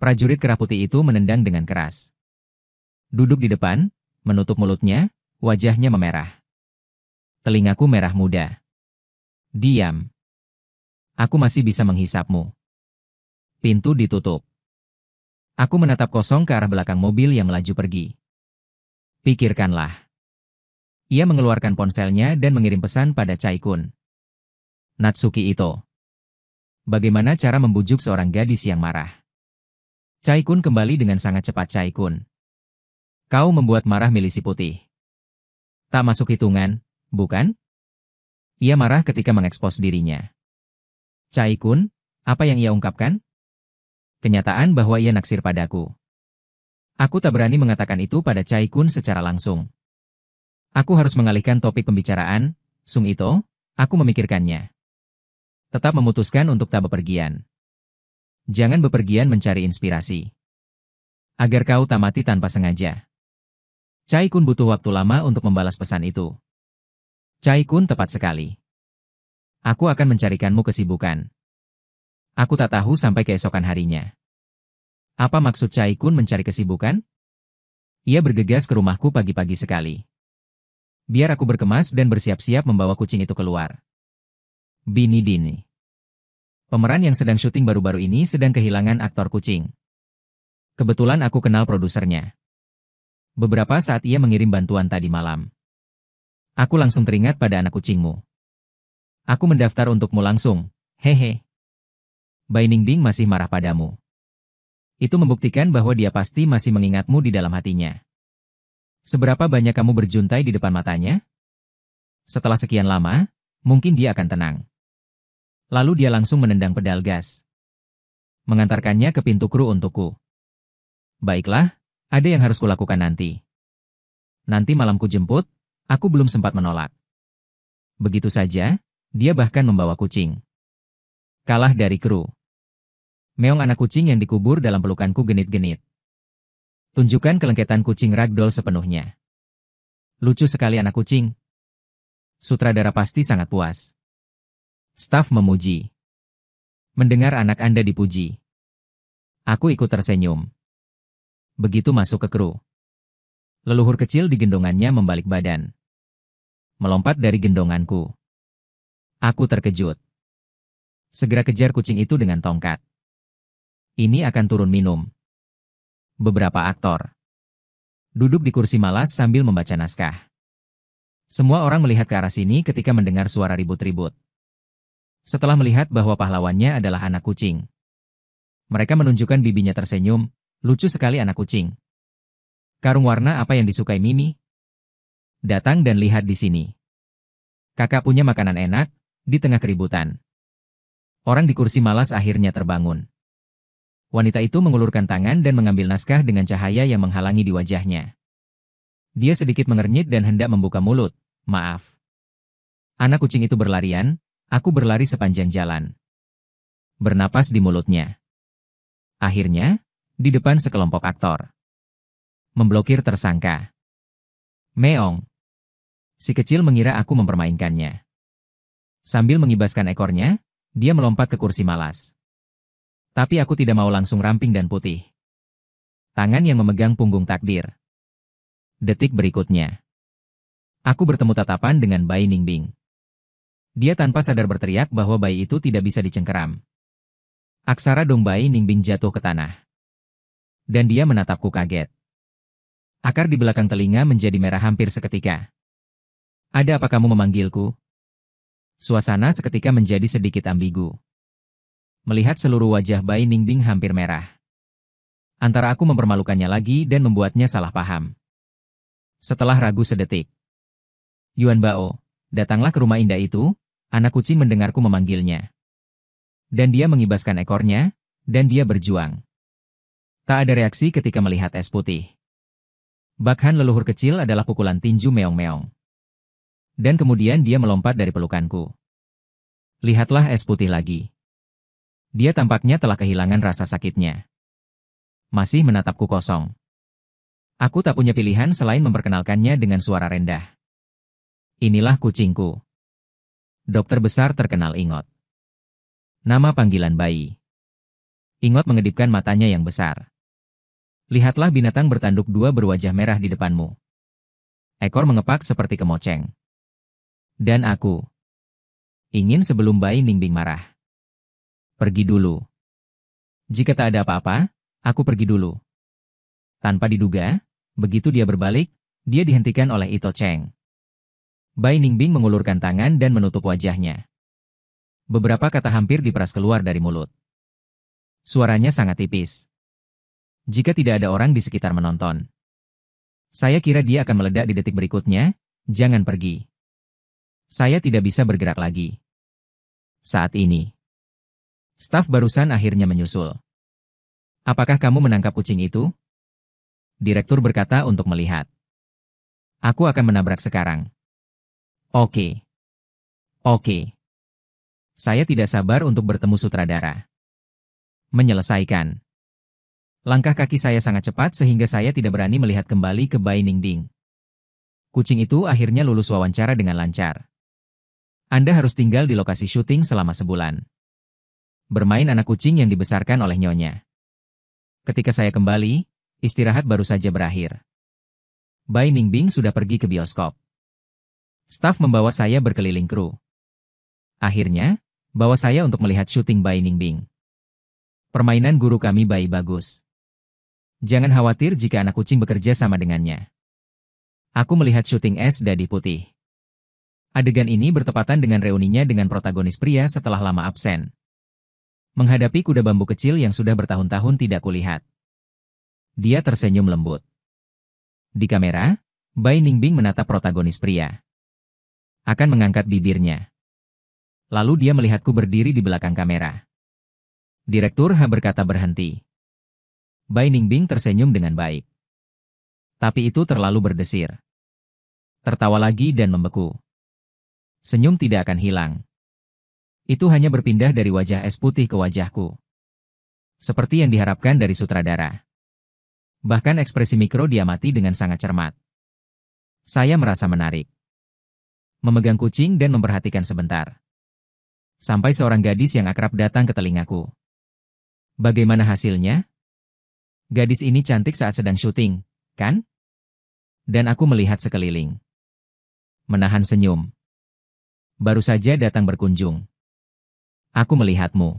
Prajurit kerah putih itu menendang dengan keras. Duduk di depan, menutup mulutnya, wajahnya memerah. Telingaku merah muda. Diam. Aku masih bisa menghisapmu. Pintu ditutup. Aku menatap kosong ke arah belakang mobil yang melaju pergi. Pikirkanlah. Ia mengeluarkan ponselnya dan mengirim pesan pada Chai Kun. Natsuki Ito. Bagaimana cara membujuk seorang gadis yang marah? Chai Kun kembali dengan sangat cepat. Chai Kun. Kau membuat marah milisi putih. Tak masuk hitungan, bukan? Ia marah ketika mengekspos dirinya. Chai Kun, apa yang ia ungkapkan? Kenyataan bahwa ia naksir padaku. Aku tak berani mengatakan itu pada Chai Kun secara langsung. Aku harus mengalihkan topik pembicaraan. Sung Ito, aku memikirkannya. Tetap memutuskan untuk tak bepergian. Jangan bepergian mencari inspirasi. Agar kau tak mati tanpa sengaja. Cai Kun butuh waktu lama untuk membalas pesan itu. Cai Kun tepat sekali. Aku akan mencarikanmu kesibukan. Aku tak tahu sampai keesokan harinya. Apa maksud Cai Kun mencari kesibukan? Ia bergegas ke rumahku pagi-pagi sekali. Biar aku berkemas dan bersiap-siap membawa kucing itu keluar. Bini Dini. Pemeran yang sedang syuting baru-baru ini sedang kehilangan aktor kucing. Kebetulan aku kenal produsernya. Beberapa saat ia mengirim bantuan tadi malam. Aku langsung teringat pada anak kucingmu. Aku mendaftar untukmu langsung, hehe. Bai Ningbing masih marah padamu. Itu membuktikan bahwa dia pasti masih mengingatmu di dalam hatinya. Seberapa banyak kamu berjuntai di depan matanya? Setelah sekian lama, mungkin dia akan tenang. Lalu dia langsung menendang pedal gas. Mengantarkannya ke pintu kru untukku. Baiklah, ada yang harus kulakukan nanti. Nanti malam ku jemput, aku belum sempat menolak. Begitu saja, dia bahkan membawa kucing. Kalah dari kru. Meong anak kucing yang dikubur dalam pelukanku genit-genit. Tunjukkan kelengketan kucing ragdoll sepenuhnya. Lucu sekali anak kucing. Sutradara pasti sangat puas. Staf memuji. Mendengar anak Anda dipuji. Aku ikut tersenyum. Begitu masuk ke kru. Leluhur kecil di gendongannya membalik badan. Melompat dari gendonganku. Aku terkejut. Segera kejar kucing itu dengan tongkat. Ini akan turun minum. Beberapa aktor duduk di kursi malas sambil membaca naskah. Semua orang melihat ke arah sini ketika mendengar suara ribut-ribut. Setelah melihat bahwa pahlawannya adalah anak kucing. Mereka menunjukkan bibinya tersenyum. Lucu sekali anak kucing. Karung warna apa yang disukai Mimi? Datang dan lihat di sini. Kakak punya makanan enak, di tengah keributan. Orang di kursi malas akhirnya terbangun. Wanita itu mengulurkan tangan dan mengambil naskah dengan cahaya yang menghalangi di wajahnya. Dia sedikit mengernyit dan hendak membuka mulut. Maaf. Anak kucing itu berlarian, aku berlari sepanjang jalan. Bernapas di mulutnya. Akhirnya, di depan sekelompok aktor. Memblokir tersangka. Meong. Si kecil mengira aku mempermainkannya. Sambil mengibaskan ekornya, dia melompat ke kursi malas. Tapi aku tidak mau langsung ramping dan putih. Tangan yang memegang punggung takdir. Detik berikutnya. Aku bertemu tatapan dengan Bai Ningbing. Dia tanpa sadar berteriak bahwa bayi itu tidak bisa dicengkeram. Aksara dong Bai Ningbing jatuh ke tanah. Dan dia menatapku kaget. Akar di belakang telinga menjadi merah hampir seketika. Ada apa kamu memanggilku? Suasana seketika menjadi sedikit ambigu. Melihat seluruh wajah Bai Ningbing hampir merah. Antara aku mempermalukannya lagi dan membuatnya salah paham. Setelah ragu sedetik. Yuan Bao, datanglah ke rumah indah itu, anak kucing mendengarku memanggilnya. Dan dia mengibaskan ekornya, dan dia berjuang. Tak ada reaksi ketika melihat es putih. Bakhan leluhur kecil adalah pukulan tinju meong-meong. Dan kemudian dia melompat dari pelukanku. Lihatlah es putih lagi. Dia tampaknya telah kehilangan rasa sakitnya. Masih menatapku kosong. Aku tak punya pilihan selain memperkenalkannya dengan suara rendah. Inilah kucingku. Dokter besar terkenal Ingot. Nama panggilan bayi. Ingot mengedipkan matanya yang besar. Lihatlah binatang bertanduk dua berwajah merah di depanmu. Ekor mengepak seperti kemoceng. Dan aku. Ingin sebelum Bai Ningbing marah. Pergi dulu. Jika tak ada apa-apa, aku pergi dulu. Tanpa diduga, begitu dia berbalik, dia dihentikan oleh Ito Cheng. Bai Ningbing mengulurkan tangan dan menutup wajahnya. Beberapa kata hampir diperas keluar dari mulut. Suaranya sangat tipis. Jika tidak ada orang di sekitar menonton. Saya kira dia akan meledak di detik berikutnya, jangan pergi. Saya tidak bisa bergerak lagi. Saat ini. Staf barusan akhirnya menyusul. Apakah kamu menangkap kucing itu? Direktur berkata untuk melihat. Aku akan menabrak sekarang. Oke. Oke. Saya tidak sabar untuk bertemu sutradara. Menyelesaikan. Langkah kaki saya sangat cepat sehingga saya tidak berani melihat kembali ke Bai Ningbing. Kucing itu akhirnya lulus wawancara dengan lancar. Anda harus tinggal di lokasi syuting selama sebulan. Bermain anak kucing yang dibesarkan oleh nyonya. Ketika saya kembali, istirahat baru saja berakhir. Bai Ningbing sudah pergi ke bioskop. Staf membawa saya berkeliling kru. Akhirnya, bawa saya untuk melihat syuting Bai Ningbing. Permainan guru kami Bai bagus. Jangan khawatir jika anak kucing bekerja sama dengannya. Aku melihat syuting es Dadi Putih. Adegan ini bertepatan dengan reuninya dengan protagonis pria setelah lama absen. Menghadapi kuda bambu kecil yang sudah bertahun-tahun tidak kulihat. Dia tersenyum lembut. Di kamera, Bai Ningbing menatap protagonis pria. Akan mengangkat bibirnya. Lalu dia melihatku berdiri di belakang kamera. Direktur H berkata berhenti. Bai Ningbing tersenyum dengan baik. Tapi itu terlalu berdesir. Tertawa lagi dan membeku. Senyum tidak akan hilang. Itu hanya berpindah dari wajah es putih ke wajahku. Seperti yang diharapkan dari sutradara. Bahkan ekspresi mikro diamati dengan sangat cermat. Saya merasa menarik. Memegang kucing dan memperhatikan sebentar. Sampai seorang gadis yang akrab datang ke telingaku. Bagaimana hasilnya? Gadis ini cantik saat sedang syuting, kan? Dan aku melihat sekeliling. Menahan senyum. Baru saja datang berkunjung. Aku melihatmu.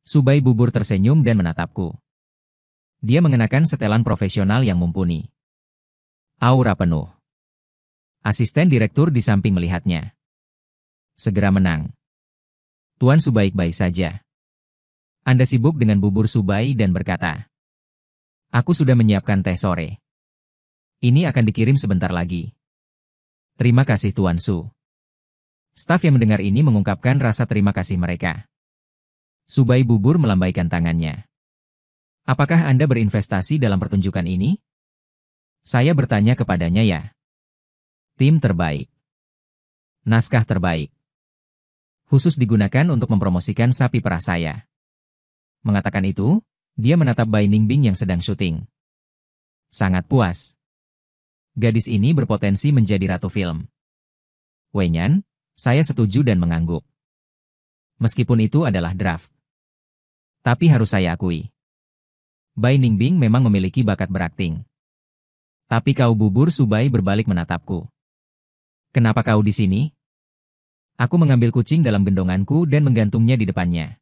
Subai Bubur tersenyum dan menatapku. Dia mengenakan setelan profesional yang mumpuni. Aura penuh. Asisten direktur di samping melihatnya. Segera menang. Tuan Su baik-baik saja. Anda sibuk dengan bubur Subai dan berkata, aku sudah menyiapkan teh sore. Ini akan dikirim sebentar lagi. Terima kasih Tuan Su. Staf yang mendengar ini mengungkapkan rasa terima kasih mereka. Subai Bubur melambaikan tangannya. Apakah Anda berinvestasi dalam pertunjukan ini? Saya bertanya kepadanya ya. Tim terbaik. Naskah terbaik. Khusus digunakan untuk mempromosikan sapi perah saya. Mengatakan itu, dia menatap Bai Ningbing yang sedang syuting. Sangat puas. Gadis ini berpotensi menjadi ratu film. Wenyan, saya setuju dan mengangguk. Meskipun itu adalah draft. Tapi harus saya akui. Bai Ningbing memang memiliki bakat berakting. Tapi kau Bubur Subai berbalik menatapku. Kenapa kau di sini? Aku mengambil kucing dalam gendonganku dan menggantungnya di depannya.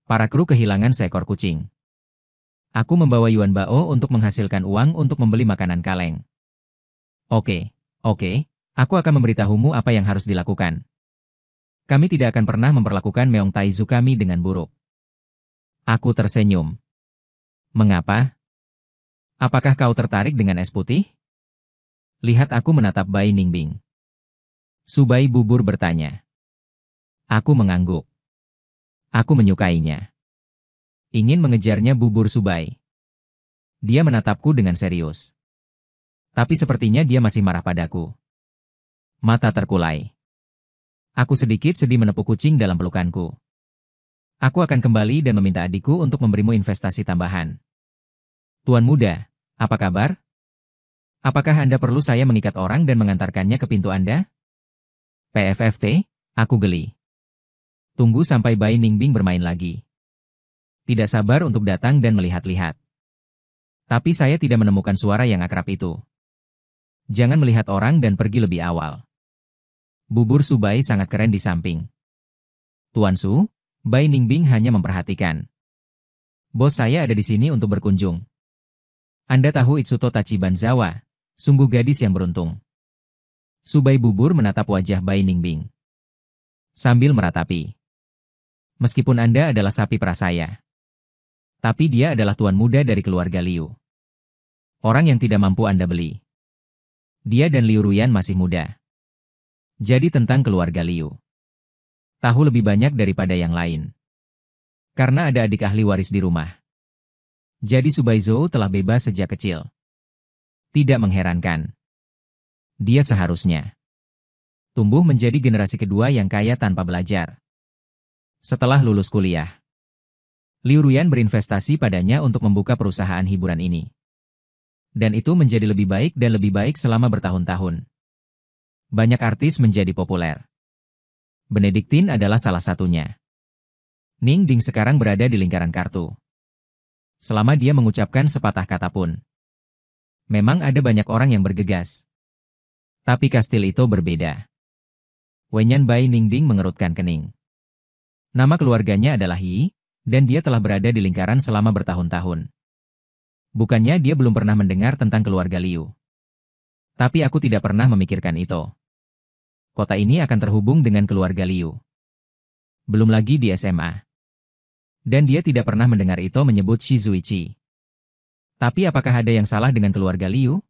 Para kru kehilangan seekor kucing. Aku membawa Yuan Bao untuk menghasilkan uang untuk membeli makanan kaleng. Oke, aku akan memberitahumu apa yang harus dilakukan. Kami tidak akan pernah memperlakukan Meong Taizu kami dengan buruk. Aku tersenyum. Mengapa? Apakah kau tertarik dengan es putih? Lihat aku menatap Bai Ningbing. Subai Bubur bertanya. Aku mengangguk. Aku menyukainya. Ingin mengejarnya Bubur Subai. Dia menatapku dengan serius. Tapi sepertinya dia masih marah padaku. Mata terkulai. Aku sedikit sedih menepuk kucing dalam pelukanku. Aku akan kembali dan meminta adikku untuk memberimu investasi tambahan. Tuan muda, apa kabar? Apakah Anda perlu saya mengikat orang dan mengantarkannya ke pintu Anda? PFFT, aku geli. Tunggu sampai Bai Ningbing bermain lagi. Tidak sabar untuk datang dan melihat-lihat. Tapi saya tidak menemukan suara yang akrab itu. Jangan melihat orang dan pergi lebih awal. Bubur Subai sangat keren di samping. Tuan Su, Bai Ningbing hanya memperhatikan. Bos saya ada di sini untuk berkunjung. Anda tahu Itsuto Tachibanzawa, sungguh gadis yang beruntung. Subai Bubur menatap wajah Bai Ningbing. Sambil meratapi. Meskipun Anda adalah sapi perah saya. Tapi dia adalah tuan muda dari keluarga Liu. Orang yang tidak mampu Anda beli. Dia dan Liu Ruyan masih muda. Jadi tentang keluarga Liu. Tahu lebih banyak daripada yang lain. Karena ada adik ahli waris di rumah. Jadi Subai Zhou telah bebas sejak kecil. Tidak mengherankan. Dia seharusnya tumbuh menjadi generasi kedua yang kaya tanpa belajar. Setelah lulus kuliah, Liu Ruyan berinvestasi padanya untuk membuka perusahaan hiburan ini. Dan itu menjadi lebih baik dan lebih baik selama bertahun-tahun. Banyak artis menjadi populer. Benediktin adalah salah satunya. Ning Ding sekarang berada di lingkaran kartu. Selama dia mengucapkan sepatah kata pun. Memang ada banyak orang yang bergegas. Tapi kastil itu berbeda. Wenyan Bai Ningding mengerutkan kening. Nama keluarganya adalah Yi, dan dia telah berada di lingkaran selama bertahun-tahun. Bukannya dia belum pernah mendengar tentang keluarga Liu. Tapi aku tidak pernah memikirkan itu. Kota ini akan terhubung dengan keluarga Liu. Belum lagi di SMA. Dan dia tidak pernah mendengar itu menyebut Shi Zuiqi. Tapi apakah ada yang salah dengan keluarga Liu?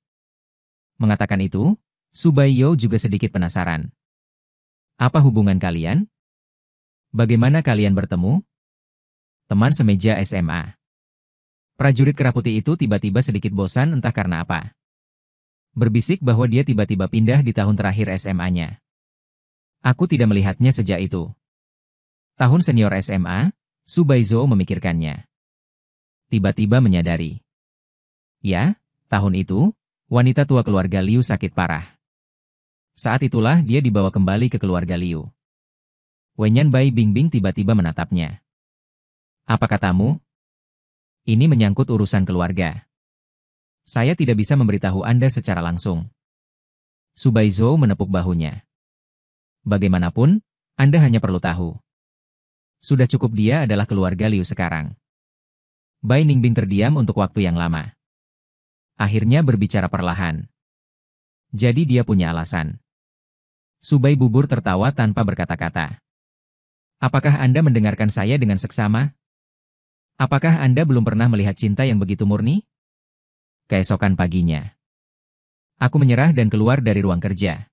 Mengatakan itu, Su Baiyo juga sedikit penasaran. Apa hubungan kalian? Bagaimana kalian bertemu? Teman semeja SMA. Prajurit kera putih itu tiba-tiba sedikit bosan entah karena apa. Berbisik bahwa dia tiba-tiba pindah di tahun terakhir SMA-nya. Aku tidak melihatnya sejak itu. Tahun senior SMA, Su Baizo memikirkannya. Tiba-tiba menyadari. Ya, tahun itu, wanita tua keluarga Liu sakit parah. Saat itulah dia dibawa kembali ke keluarga Liu. Wenyan Bai Bingbing tiba-tiba menatapnya. Apa katamu? Ini menyangkut urusan keluarga. Saya tidak bisa memberitahu Anda secara langsung. Su Baizo menepuk bahunya. Bagaimanapun, Anda hanya perlu tahu. Sudah cukup dia adalah keluarga Liu sekarang. Bai Ningbing terdiam untuk waktu yang lama. Akhirnya berbicara perlahan. Jadi dia punya alasan. Su Bai bubur tertawa tanpa berkata-kata. Apakah Anda mendengarkan saya dengan seksama? Apakah Anda belum pernah melihat cinta yang begitu murni? Keesokan paginya. Aku menyerah dan keluar dari ruang kerja.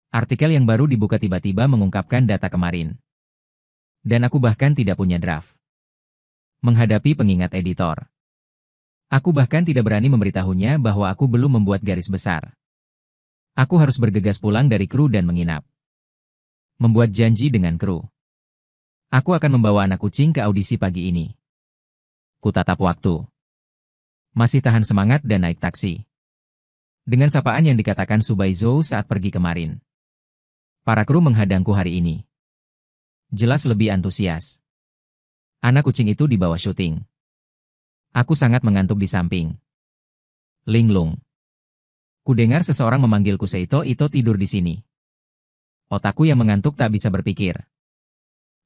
Artikel yang baru dibuka tiba-tiba mengungkapkan data kemarin. Dan aku bahkan tidak punya draft. Menghadapi pengingat editor. Aku bahkan tidak berani memberitahunya bahwa aku belum membuat garis besar. Aku harus bergegas pulang dari kru dan menginap. Membuat janji dengan kru. Aku akan membawa anak kucing ke audisi pagi ini. Kutatap waktu. Masih tahan semangat dan naik taksi. Dengan sapaan yang dikatakan Su Baizo saat pergi kemarin. Para kru menghadangku hari ini. Jelas lebih antusias. Anak kucing itu dibawa syuting. Aku sangat mengantuk di samping. Linglung. Kudengar seseorang memanggilku Seito itu tidur di sini. Otakku yang mengantuk tak bisa berpikir.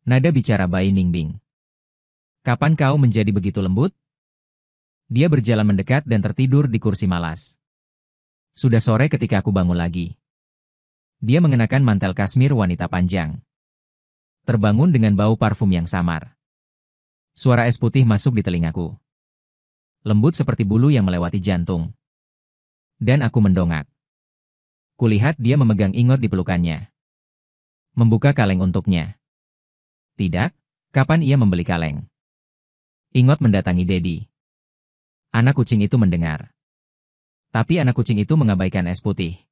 Nada bicara Bai Ningbing. Kapan kau menjadi begitu lembut? Dia berjalan mendekat dan tertidur di kursi malas. Sudah sore ketika aku bangun lagi. Dia mengenakan mantel kasmir wanita panjang. Terbangun dengan bau parfum yang samar. Suara es putih masuk di telingaku. Lembut seperti bulu yang melewati jantung. Dan aku mendongak. Kulihat dia memegang ingot di pelukannya. Membuka kaleng untuknya. Tidak, kapan ia membeli kaleng? Ingot mendatangi Dedi. Anak kucing itu mendengar. Tapi anak kucing itu mengabaikan es putih.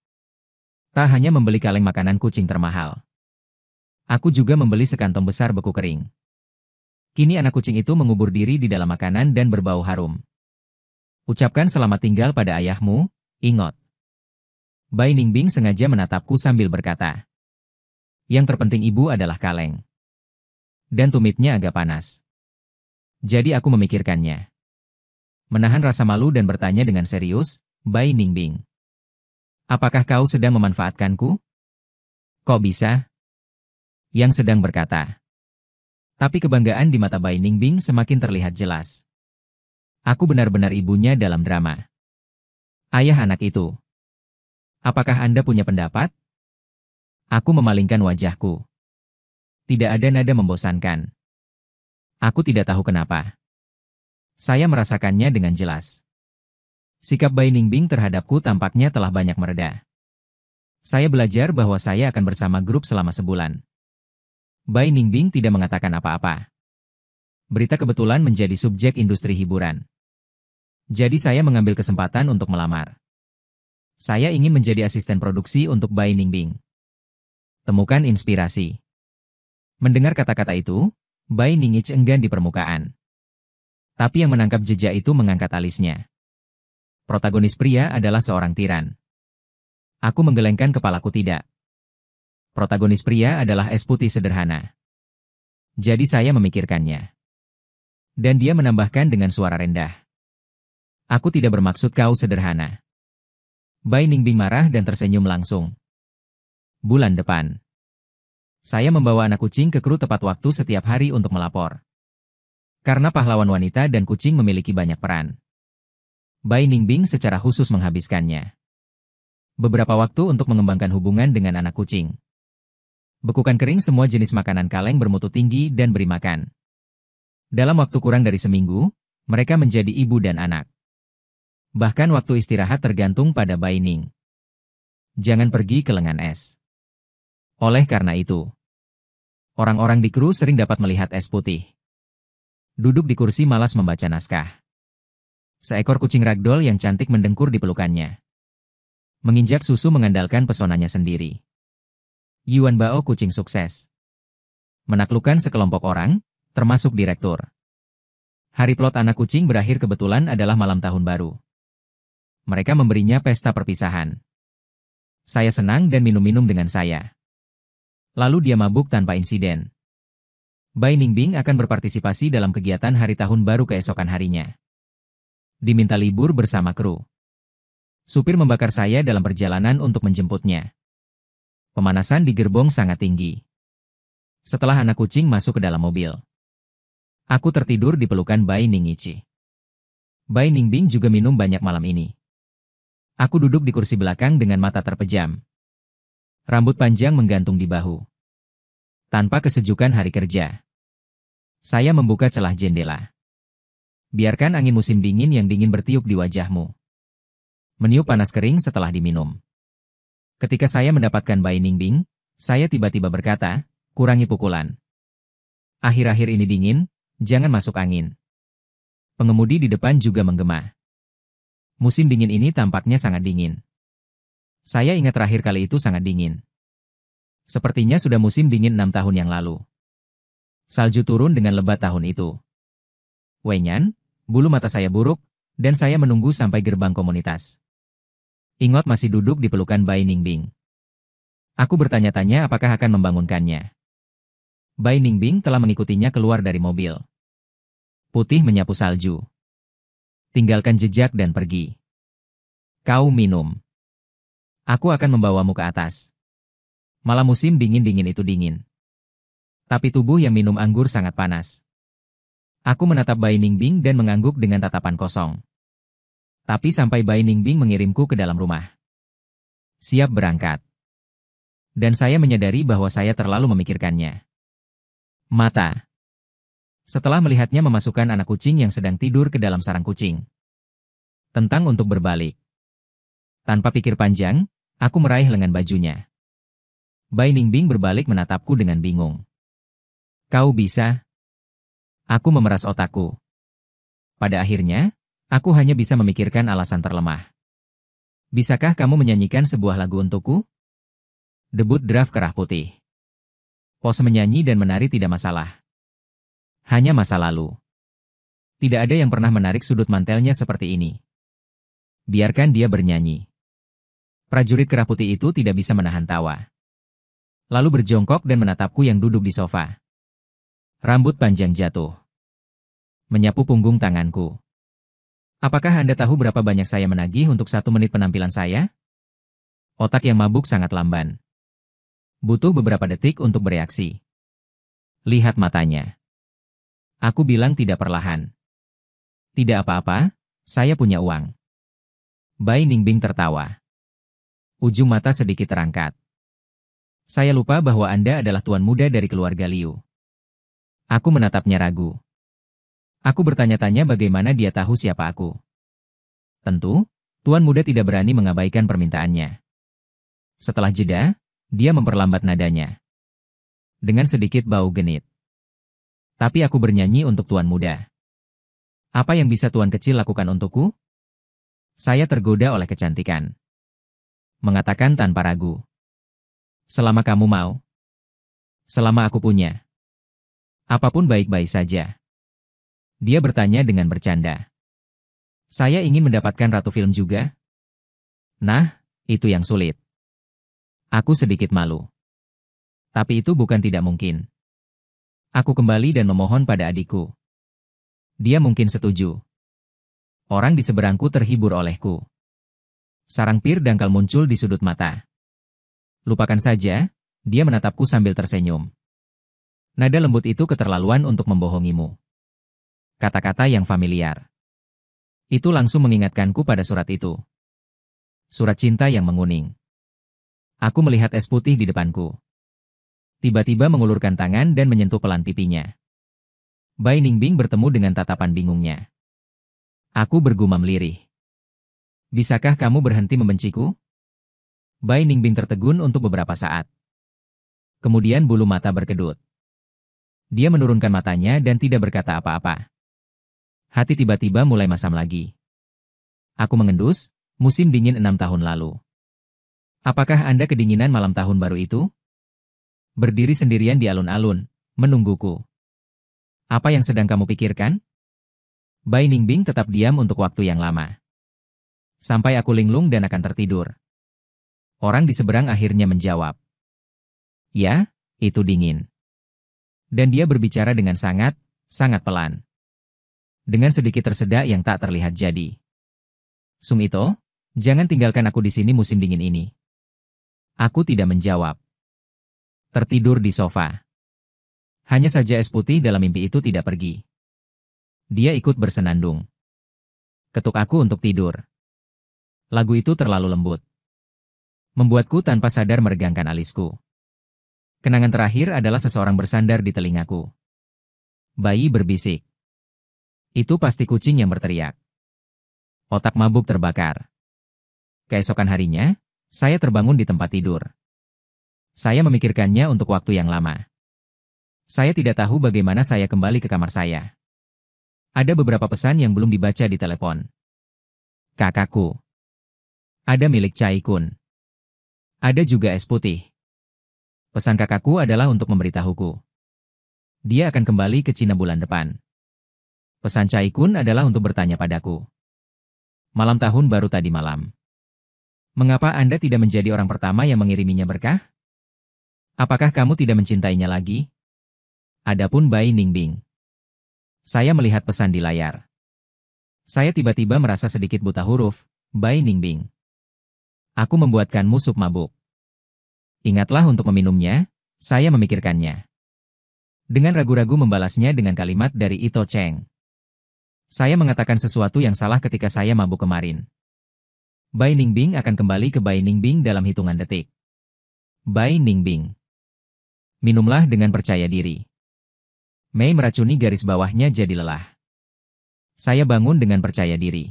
Tak hanya membeli kaleng makanan kucing termahal. Aku juga membeli sekantong besar beku kering. Kini anak kucing itu mengubur diri di dalam makanan dan berbau harum. Ucapkan selamat tinggal pada ayahmu, Ingot. Bai Ningbing sengaja menatapku sambil berkata. Yang terpenting ibu adalah kaleng. Dan tumitnya agak panas. Jadi aku memikirkannya. Menahan rasa malu dan bertanya dengan serius, Bai Ningbing. Apakah kau sedang memanfaatkanku? Kok bisa? Yang sedang berkata. Tapi kebanggaan di mata Bai Ningbing semakin terlihat jelas. Aku benar-benar ibunya dalam drama. Ayah anak itu. Apakah Anda punya pendapat? Aku memalingkan wajahku. Tidak ada nada membosankan. Aku tidak tahu kenapa. Saya merasakannya dengan jelas. Sikap Bai Ningbing terhadapku tampaknya telah banyak mereda. Saya belajar bahwa saya akan bersama grup selama sebulan. Bai Ningbing tidak mengatakan apa-apa. Berita kebetulan menjadi subjek industri hiburan. Jadi saya mengambil kesempatan untuk melamar. Saya ingin menjadi asisten produksi untuk Bai Ningbing. Temukan inspirasi. Mendengar kata-kata itu, Bai Ningbing enggan di permukaan. Tapi yang menangkap jejak itu mengangkat alisnya. Protagonis pria adalah seorang tiran. Aku menggelengkan kepalaku tidak. Protagonis pria adalah es putih sederhana. Jadi saya memikirkannya. Dan dia menambahkan dengan suara rendah. Aku tidak bermaksud kau sederhana. Bai Ningbing marah dan tersenyum langsung. Bulan depan. Saya membawa anak kucing ke kru tepat waktu setiap hari untuk melapor. Karena pahlawan wanita dan kucing memiliki banyak peran. Bai Ningbing secara khusus menghabiskannya. Beberapa waktu untuk mengembangkan hubungan dengan anak kucing. Bekukan kering semua jenis makanan kaleng bermutu tinggi dan beri makan. Dalam waktu kurang dari seminggu, mereka menjadi ibu dan anak. Bahkan waktu istirahat tergantung pada Bai Ning. Jangan pergi ke lengan es. Oleh karena itu, orang-orang di kru sering dapat melihat es putih. Duduk di kursi malas membaca naskah. Seekor kucing ragdoll yang cantik mendengkur di pelukannya. Menginjak susu mengandalkan pesonanya sendiri. Yuan Bao kucing sukses. Menaklukkan sekelompok orang, termasuk direktur. Hari plot anak kucing berakhir kebetulan adalah malam tahun baru. Mereka memberinya pesta perpisahan. Saya senang dan minum-minum dengan saya. Lalu dia mabuk tanpa insiden. Bai Ningbing akan berpartisipasi dalam kegiatan hari tahun baru keesokan harinya. Diminta libur bersama kru. Supir membakar saya dalam perjalanan untuk menjemputnya. Pemanasan di gerbong sangat tinggi. Setelah anak kucing masuk ke dalam mobil, aku tertidur di pelukan Bai Ningichi. Bai Ningbing juga minum banyak malam ini. Aku duduk di kursi belakang dengan mata terpejam. Rambut panjang menggantung di bahu. Tanpa kesejukan hari kerja. Saya membuka celah jendela. Biarkan angin musim dingin yang dingin bertiup di wajahmu. Meniup panas kering setelah diminum. Ketika saya mendapatkan Bai Ningbing, saya tiba-tiba berkata, kurangi pukulan. Akhir-akhir ini dingin, jangan masuk angin. Pengemudi di depan juga menggema. Musim dingin ini tampaknya sangat dingin. Saya ingat terakhir kali itu sangat dingin. Sepertinya sudah musim dingin 6 tahun yang lalu. Salju turun dengan lebat tahun itu. Wenyan, bulu mata saya buruk, dan saya menunggu sampai gerbang komunitas. Ingot masih duduk di pelukan Bai Ningbing. Aku bertanya-tanya apakah akan membangunkannya. Bai Ningbing telah mengikutinya keluar dari mobil. Putih menyapu salju. Tinggalkan jejak dan pergi. Kau minum. Aku akan membawamu ke atas. Malam musim dingin-dingin itu dingin. Tapi tubuh yang minum anggur sangat panas. Aku menatap Bai Ningbing dan mengangguk dengan tatapan kosong. Tapi sampai Bai Ningbing mengirimku ke dalam rumah. Siap berangkat. Dan saya menyadari bahwa saya terlalu memikirkannya. Mata. Setelah melihatnya memasukkan anak kucing yang sedang tidur ke dalam sarang kucing. Tentang untuk berbalik. Tanpa pikir panjang, aku meraih lengan bajunya. Bai Ningbing berbalik menatapku dengan bingung. Kau bisa? Aku memeras otakku. Pada akhirnya, aku hanya bisa memikirkan alasan terlemah. Bisakah kamu menyanyikan sebuah lagu untukku? Debut draft kerah putih. Pose menyanyi dan menari tidak masalah. Hanya masa lalu. Tidak ada yang pernah menarik sudut mantelnya seperti ini. Biarkan dia bernyanyi. Prajurit kerah putih itu tidak bisa menahan tawa. Lalu berjongkok dan menatapku yang duduk di sofa. Rambut panjang jatuh. Menyapu punggung tanganku. Apakah Anda tahu berapa banyak saya menagih untuk 1 menit penampilan saya? Otak yang mabuk sangat lamban. Butuh beberapa detik untuk bereaksi. Lihat matanya. Aku bilang tidak perlahan. Tidak apa-apa, saya punya uang. Bai Ningbing tertawa. Ujung mata sedikit terangkat. Saya lupa bahwa Anda adalah tuan muda dari keluarga Liu. Aku menatapnya ragu. Aku bertanya-tanya bagaimana dia tahu siapa aku. Tentu, tuan muda tidak berani mengabaikan permintaannya. Setelah jeda, dia memperlambat nadanya. Dengan sedikit bau genit. Tapi aku bernyanyi untuk tuan muda. Apa yang bisa tuan kecil lakukan untukku? Saya tergoda oleh kecantikan. Mengatakan tanpa ragu. Selama kamu mau. Selama aku punya. Apapun baik-baik saja. Dia bertanya dengan bercanda. Saya ingin mendapatkan ratu film juga. Nah, itu yang sulit. Aku sedikit malu. Tapi itu bukan tidak mungkin. Aku kembali dan memohon pada adikku. Dia mungkin setuju. Orang di seberangku terhibur olehku. Sarang pir dangkal muncul di sudut mata. Lupakan saja, dia menatapku sambil tersenyum. Nada lembut itu keterlaluan untuk membohongimu. Kata-kata yang familiar. Itu langsung mengingatkanku pada surat itu. Surat cinta yang menguning. Aku melihat es putih di depanku. Tiba-tiba mengulurkan tangan dan menyentuh pelan pipinya. Bai Ningbing bertemu dengan tatapan bingungnya. Aku bergumam lirih. Bisakah kamu berhenti membenciku? Bai Ningbing tertegun untuk beberapa saat. Kemudian bulu mata berkedut. Dia menurunkan matanya dan tidak berkata apa-apa. Hati tiba-tiba mulai masam lagi. Aku mengendus, musim dingin 6 tahun lalu. Apakah Anda kedinginan malam tahun baru itu? Berdiri sendirian di alun-alun, menungguku. Apa yang sedang kamu pikirkan? Bai Ningbing tetap diam untuk waktu yang lama. Sampai aku linglung dan akan tertidur. Orang di seberang akhirnya menjawab. Ya, itu dingin. Dan dia berbicara dengan sangat pelan. Dengan sedikit tersedak yang tak terlihat jadi. Sung Ito, jangan tinggalkan aku di sini musim dingin ini. Aku tidak menjawab. Tertidur di sofa. Hanya saja es putih dalam mimpi itu tidak pergi. Dia ikut bersenandung. Ketuk aku untuk tidur. Lagu itu terlalu lembut. Membuatku tanpa sadar meregangkan alisku. Kenangan terakhir adalah seseorang bersandar di telingaku. Bayi berbisik. Itu pasti kucing yang berteriak. Otak mabuk terbakar. Keesokan harinya, saya terbangun di tempat tidur. Saya memikirkannya untuk waktu yang lama. Saya tidak tahu bagaimana saya kembali ke kamar saya. Ada beberapa pesan yang belum dibaca di telepon. Kakakku. Ada milik Chai Kun. Ada juga es putih. Pesan kakakku adalah untuk memberitahuku. Dia akan kembali ke Cina bulan depan. Pesan Chai Kun adalah untuk bertanya padaku. Malam tahun baru tadi malam. Mengapa Anda tidak menjadi orang pertama yang mengiriminya berkah? Apakah kamu tidak mencintainya lagi? Adapun Bai Ningbing. Saya melihat pesan di layar. Saya tiba-tiba merasa sedikit buta huruf. Bai Ningbing. Aku membuatkanmu sup mabuk. Ingatlah untuk meminumnya, saya memikirkannya. Dengan ragu-ragu membalasnya dengan kalimat dari Ito Cheng. Saya mengatakan sesuatu yang salah ketika saya mabuk kemarin. Bai Ningbing akan kembali ke Bai Ningbing dalam hitungan detik. Bai Ningbing. Minumlah dengan percaya diri. Mei meracuni garis bawahnya jadi lelah. Saya bangun dengan percaya diri.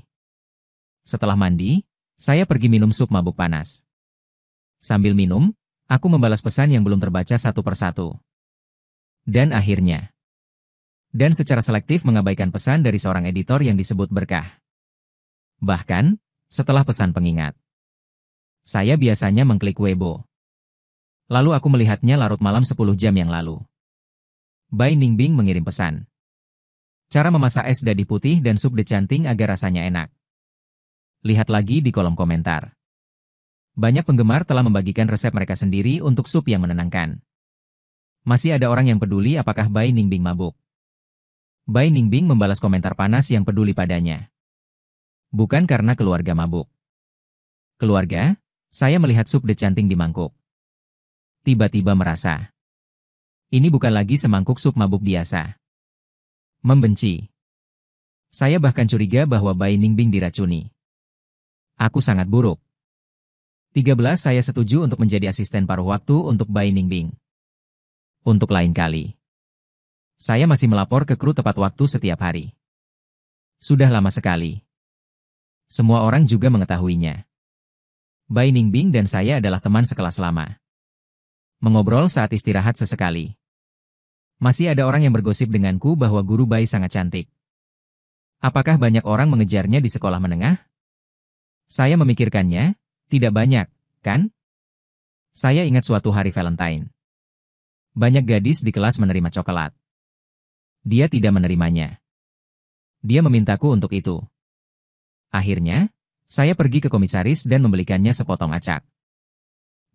Setelah mandi, saya pergi minum sup mabuk panas. Sambil minum, aku membalas pesan yang belum terbaca satu persatu. Dan akhirnya. Dan secara selektif mengabaikan pesan dari seorang editor yang disebut Berkah. Bahkan, setelah pesan pengingat. Saya biasanya mengklik Weibo. Lalu aku melihatnya larut malam 10 jam yang lalu. Bai Ningbing mengirim pesan. Cara memasak es dadi putih dan sup decanting agar rasanya enak. Lihat lagi di kolom komentar. Banyak penggemar telah membagikan resep mereka sendiri untuk sup yang menenangkan. Masih ada orang yang peduli apakah Bai Ningbing mabuk. Bai Ningbing membalas komentar panas yang peduli padanya. Bukan karena keluarga mabuk. Keluarga, saya melihat sup decanting di mangkuk. Tiba-tiba merasa. Ini bukan lagi semangkuk sup mabuk biasa. Membenci. Saya bahkan curiga bahwa Bai Ningbing diracuni. Aku sangat buruk. 13 Saya setuju untuk menjadi asisten paruh waktu untuk Bai Ningbing. Untuk lain kali. Saya masih melapor ke kru tepat waktu setiap hari. Sudah lama sekali. Semua orang juga mengetahuinya. Bai Ningbing dan saya adalah teman sekelas lama. Mengobrol saat istirahat sesekali. Masih ada orang yang bergosip denganku bahwa guru Bai sangat cantik. Apakah banyak orang mengejarnya di sekolah menengah? Saya memikirkannya, tidak banyak, kan? Saya ingat suatu hari Valentine. Banyak gadis di kelas menerima coklat. Dia tidak menerimanya. Dia memintaku untuk itu. Akhirnya, saya pergi ke komisaris dan membelikannya sepotong acak.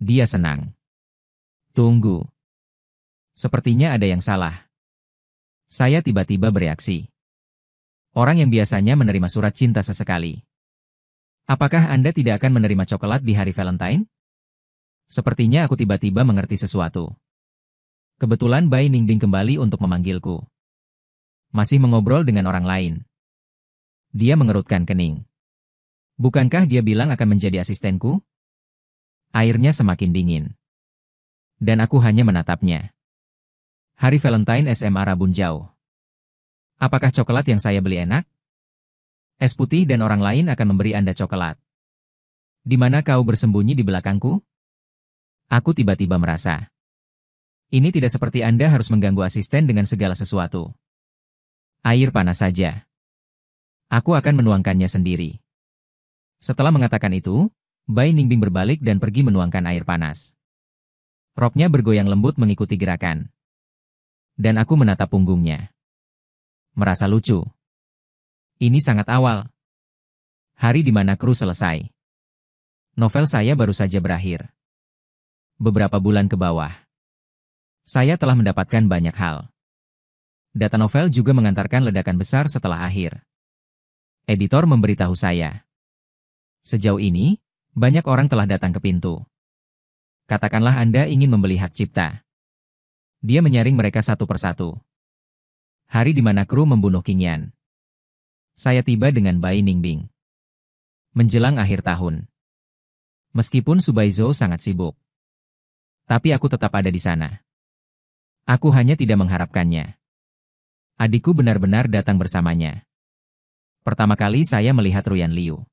Dia senang. Tunggu. Sepertinya ada yang salah. Saya tiba-tiba bereaksi. Orang yang biasanya menerima surat cinta sesekali. Apakah Anda tidak akan menerima coklat di hari Valentine? Sepertinya aku tiba-tiba mengerti sesuatu. Kebetulan Bai Ningbing kembali untuk memanggilku. Masih mengobrol dengan orang lain. Dia mengerutkan kening. Bukankah dia bilang akan menjadi asistenku? Airnya semakin dingin. Dan aku hanya menatapnya. Hari Valentine SMA Rabun jauh. Apakah coklat yang saya beli enak? Es putih dan orang lain akan memberi Anda coklat. Di mana kau bersembunyi di belakangku? Aku tiba-tiba merasa. Ini tidak seperti Anda harus mengganggu asisten dengan segala sesuatu. Air panas saja. Aku akan menuangkannya sendiri. Setelah mengatakan itu, Bai Ningbing berbalik dan pergi menuangkan air panas. Roknya bergoyang lembut mengikuti gerakan. Dan aku menatap punggungnya. Merasa lucu. Ini sangat awal. Hari di mana kru selesai. Novel saya baru saja berakhir. Beberapa bulan ke bawah. Saya telah mendapatkan banyak hal. Data novel juga mengantarkan ledakan besar setelah akhir. Editor memberitahu saya. Sejauh ini, banyak orang telah datang ke pintu. Katakanlah Anda ingin membeli hak cipta. Dia menyaring mereka satu persatu. Hari di mana kru membunuh King Yan. Saya tiba dengan Bai Ningbing. Menjelang akhir tahun. Meskipun Subaizo sangat sibuk. Tapi aku tetap ada di sana. Aku hanya tidak mengharapkannya. Adikku benar-benar datang bersamanya. Pertama kali saya melihat Ruyan Liu.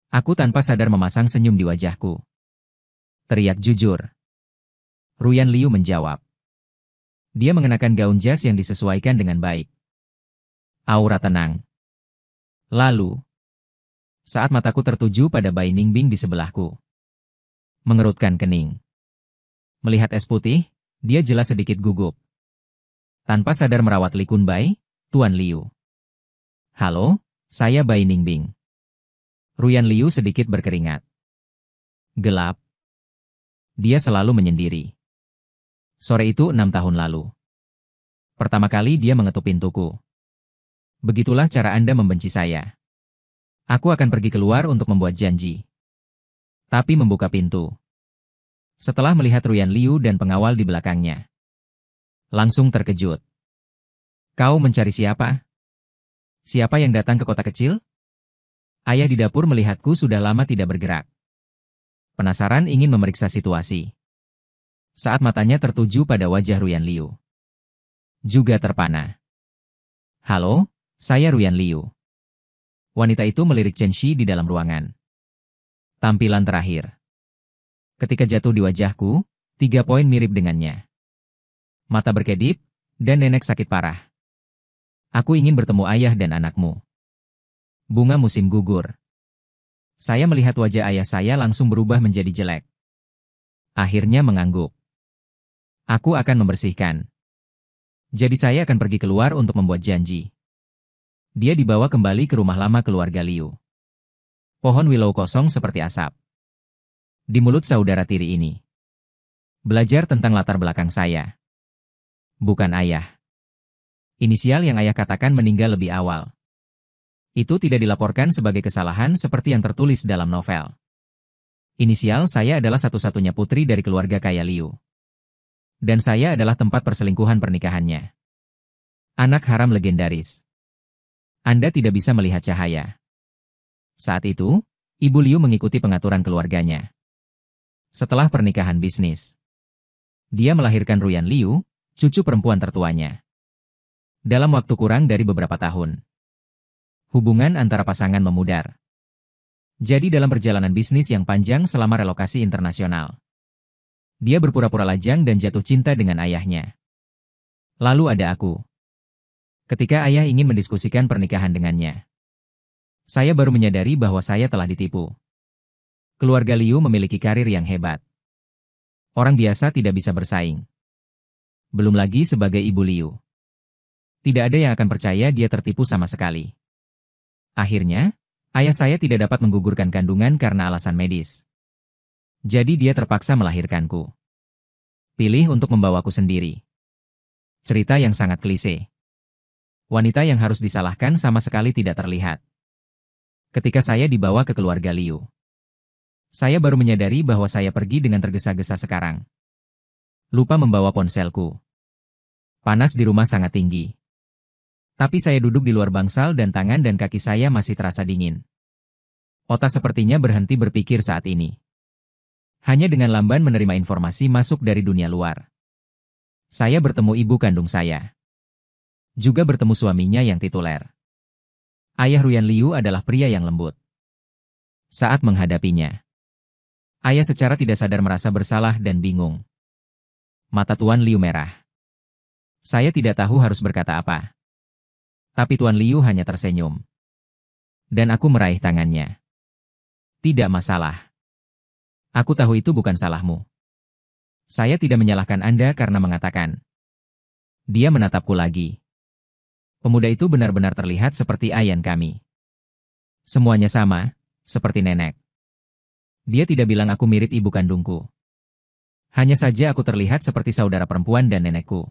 Aku tanpa sadar memasang senyum di wajahku. Teriak jujur. Ruyan Liu menjawab. Dia mengenakan gaun jas yang disesuaikan dengan baik. Aura tenang. Lalu, saat mataku tertuju pada Bai Ningbing di sebelahku. Mengerutkan kening. Melihat es putih, dia jelas sedikit gugup. Tanpa sadar merawat Li Kunbai, Tuan Liu. Halo, saya Bai Ningbing. Ruyan Liu sedikit berkeringat. Gelap. Dia selalu menyendiri. Sore itu 6 tahun lalu. Pertama kali dia mengetuk pintuku. Begitulah cara Anda membenci saya. Aku akan pergi keluar untuk membuat janji. Tapi membuka pintu. Setelah melihat Ruyan Liu dan pengawal di belakangnya. Langsung terkejut. Kau mencari siapa? Siapa yang datang ke kota kecil? Ayah di dapur melihatku sudah lama tidak bergerak. Penasaran ingin memeriksa situasi. Saat matanya tertuju pada wajah Ruyan Liu. Juga terpana. Halo, saya Ruyan Liu. Wanita itu melirik Chen Shi di dalam ruangan. Tampilan terakhir. Ketika jatuh di wajahku, 3 poin mirip dengannya. Mata berkedip, dan nenek sakit parah. Aku ingin bertemu ayah dan anakmu. Bunga musim gugur. Saya melihat wajah ayah saya langsung berubah menjadi jelek. Akhirnya mengangguk. Aku akan membersihkan. Jadi saya akan pergi keluar untuk membuat janji. Dia dibawa kembali ke rumah lama keluarga Liu. Pohon willow kosong seperti asap. Di mulut saudara tiri ini. Belajar tentang latar belakang saya. Bukan ayah. Inisial yang ayah katakan meninggal lebih awal. Itu tidak dilaporkan sebagai kesalahan seperti yang tertulis dalam novel. Inisial saya adalah satu-satunya putri dari keluarga kaya Liu. Dan saya adalah tempat perselingkuhan pernikahannya. Anak haram legendaris. Anda tidak bisa melihat cahaya. Saat itu, Ibu Liu mengikuti pengaturan keluarganya. Setelah pernikahan bisnis, dia melahirkan Ruyan Liu, cucu perempuan tertuanya. Dalam waktu kurang dari beberapa tahun. Hubungan antara pasangan memudar. Jadi dalam perjalanan bisnis yang panjang selama relokasi internasional. Dia berpura-pura lajang dan jatuh cinta dengan ayahnya. Lalu ada aku. Ketika ayah ingin mendiskusikan pernikahan dengannya. Saya baru menyadari bahwa saya telah ditipu. Keluarga Liu memiliki karir yang hebat. Orang biasa tidak bisa bersaing. Belum lagi sebagai Ibu Liu. Tidak ada yang akan percaya dia tertipu sama sekali. Akhirnya, Ayah saya tidak dapat menggugurkan kandungan karena alasan medis. Jadi dia terpaksa melahirkanku. Pilih untuk membawaku sendiri. Cerita yang sangat klise. Wanita yang harus disalahkan sama sekali tidak terlihat. Ketika saya dibawa ke keluarga Liu, saya baru menyadari bahwa saya pergi dengan tergesa-gesa sekarang. Lupa membawa ponselku. Panas di rumah sangat tinggi. Tapi saya duduk di luar bangsal dan tangan dan kaki saya masih terasa dingin. Otak sepertinya berhenti berpikir saat ini. Hanya dengan lamban menerima informasi masuk dari dunia luar. Saya bertemu ibu kandung saya. Juga bertemu suaminya yang tituler. Ayah Ruyan Liu adalah pria yang lembut. Saat menghadapinya, ayah secara tidak sadar merasa bersalah dan bingung. Mata Tuan Liu merah. Saya tidak tahu harus berkata apa. Tapi Tuan Liu hanya tersenyum. Dan aku meraih tangannya. Tidak masalah. Aku tahu itu bukan salahmu. Saya tidak menyalahkan Anda karena mengatakan. Dia menatapku lagi. Pemuda itu benar-benar terlihat seperti ayah kami. Semuanya sama, seperti nenek. Dia tidak bilang aku mirip ibu kandungku. Hanya saja aku terlihat seperti saudara perempuan dan nenekku.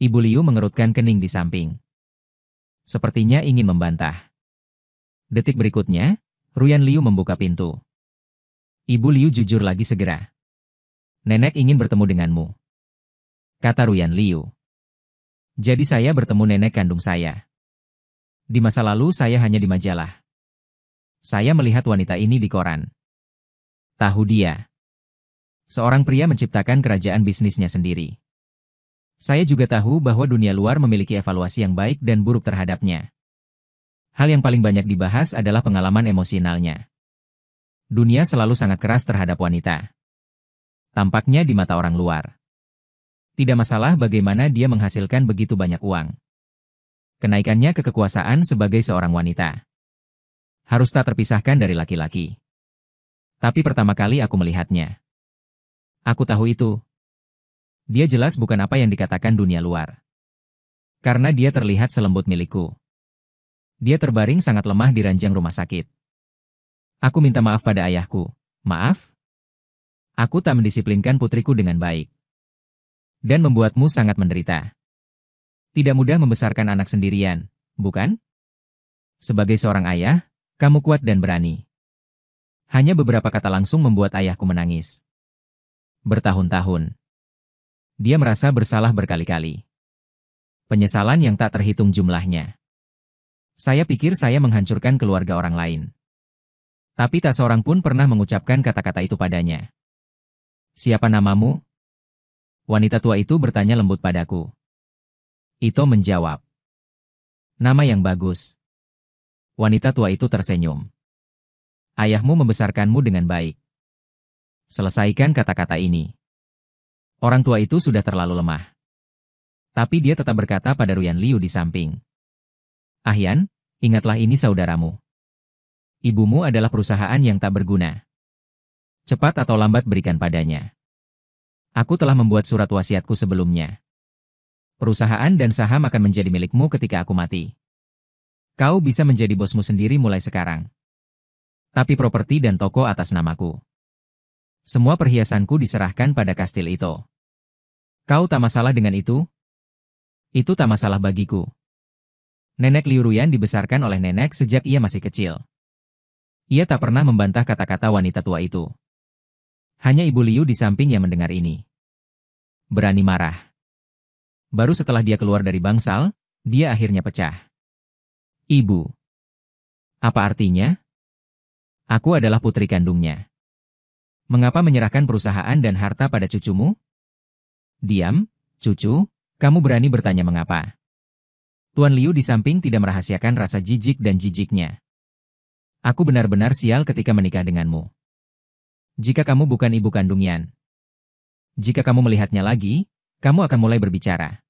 Ibu Liu mengerutkan kening di samping. Sepertinya ingin membantah. Detik berikutnya, Ruyan Liu membuka pintu. Ibu Liu jujur lagi segera. Nenek ingin bertemu denganmu. Kata Ruyan Liu. Jadi saya bertemu nenek kandung saya. Di masa lalu saya hanya di majalah. Saya melihat wanita ini di koran. Tahu dia. Seorang pria menciptakan kerajaan bisnisnya sendiri. Saya juga tahu bahwa dunia luar memiliki evaluasi yang baik dan buruk terhadapnya. Hal yang paling banyak dibahas adalah pengalaman emosionalnya. Dunia selalu sangat keras terhadap wanita. Tampaknya di mata orang luar. Tidak masalah bagaimana dia menghasilkan begitu banyak uang. Kenaikannya ke kekuasaan sebagai seorang wanita harus tak terpisahkan dari laki-laki. Tapi pertama kali aku melihatnya, aku tahu itu. Dia jelas bukan apa yang dikatakan dunia luar. Karena dia terlihat selembut milikku. Dia terbaring sangat lemah di ranjang rumah sakit. Aku minta maaf pada ayahku. Maaf? Aku tak mendisiplinkan putriku dengan baik. Dan membuatmu sangat menderita. Tidak mudah membesarkan anak sendirian, bukan? Sebagai seorang ayah, kamu kuat dan berani. Hanya beberapa kata langsung membuat ayahku menangis. Bertahun-tahun. Dia merasa bersalah berkali-kali. Penyesalan yang tak terhitung jumlahnya. Saya pikir saya menghancurkan keluarga orang lain. Tapi tak seorang pun pernah mengucapkan kata-kata itu padanya. Siapa namamu? Wanita tua itu bertanya lembut padaku. Ito menjawab. Nama yang bagus. Wanita tua itu tersenyum. Ayahmu membesarkanmu dengan baik. Selesaikan kata-kata ini. Orang tua itu sudah terlalu lemah. Tapi dia tetap berkata pada Ruyan Liu di samping. Ahyan, ingatlah ini saudaramu. Ibumu adalah perusahaan yang tak berguna. Cepat atau lambat berikan padanya. Aku telah membuat surat wasiatku sebelumnya. Perusahaan dan saham akan menjadi milikmu ketika aku mati. Kau bisa menjadi bosmu sendiri mulai sekarang. Tapi properti dan toko atas namaku. Semua perhiasanku diserahkan pada kastil itu. Kau tak masalah dengan itu? Itu tak masalah bagiku. Nenek Liu Ruyan dibesarkan oleh nenek sejak ia masih kecil. Ia tak pernah membantah kata-kata wanita tua itu. Hanya Ibu Liu di samping yang mendengar ini. Berani marah. Baru setelah dia keluar dari bangsal, dia akhirnya pecah. Ibu. Apa artinya? Aku adalah putri kandungnya. Mengapa menyerahkan perusahaan dan harta pada cucumu? Diam, cucu, kamu berani bertanya mengapa? Tuan Liu di samping tidak merahasiakan rasa jijik dan jijiknya. Aku benar-benar sial ketika menikah denganmu. Jika kamu bukan ibu kandung Yan. Jika kamu melihatnya lagi, kamu akan mulai berbicara.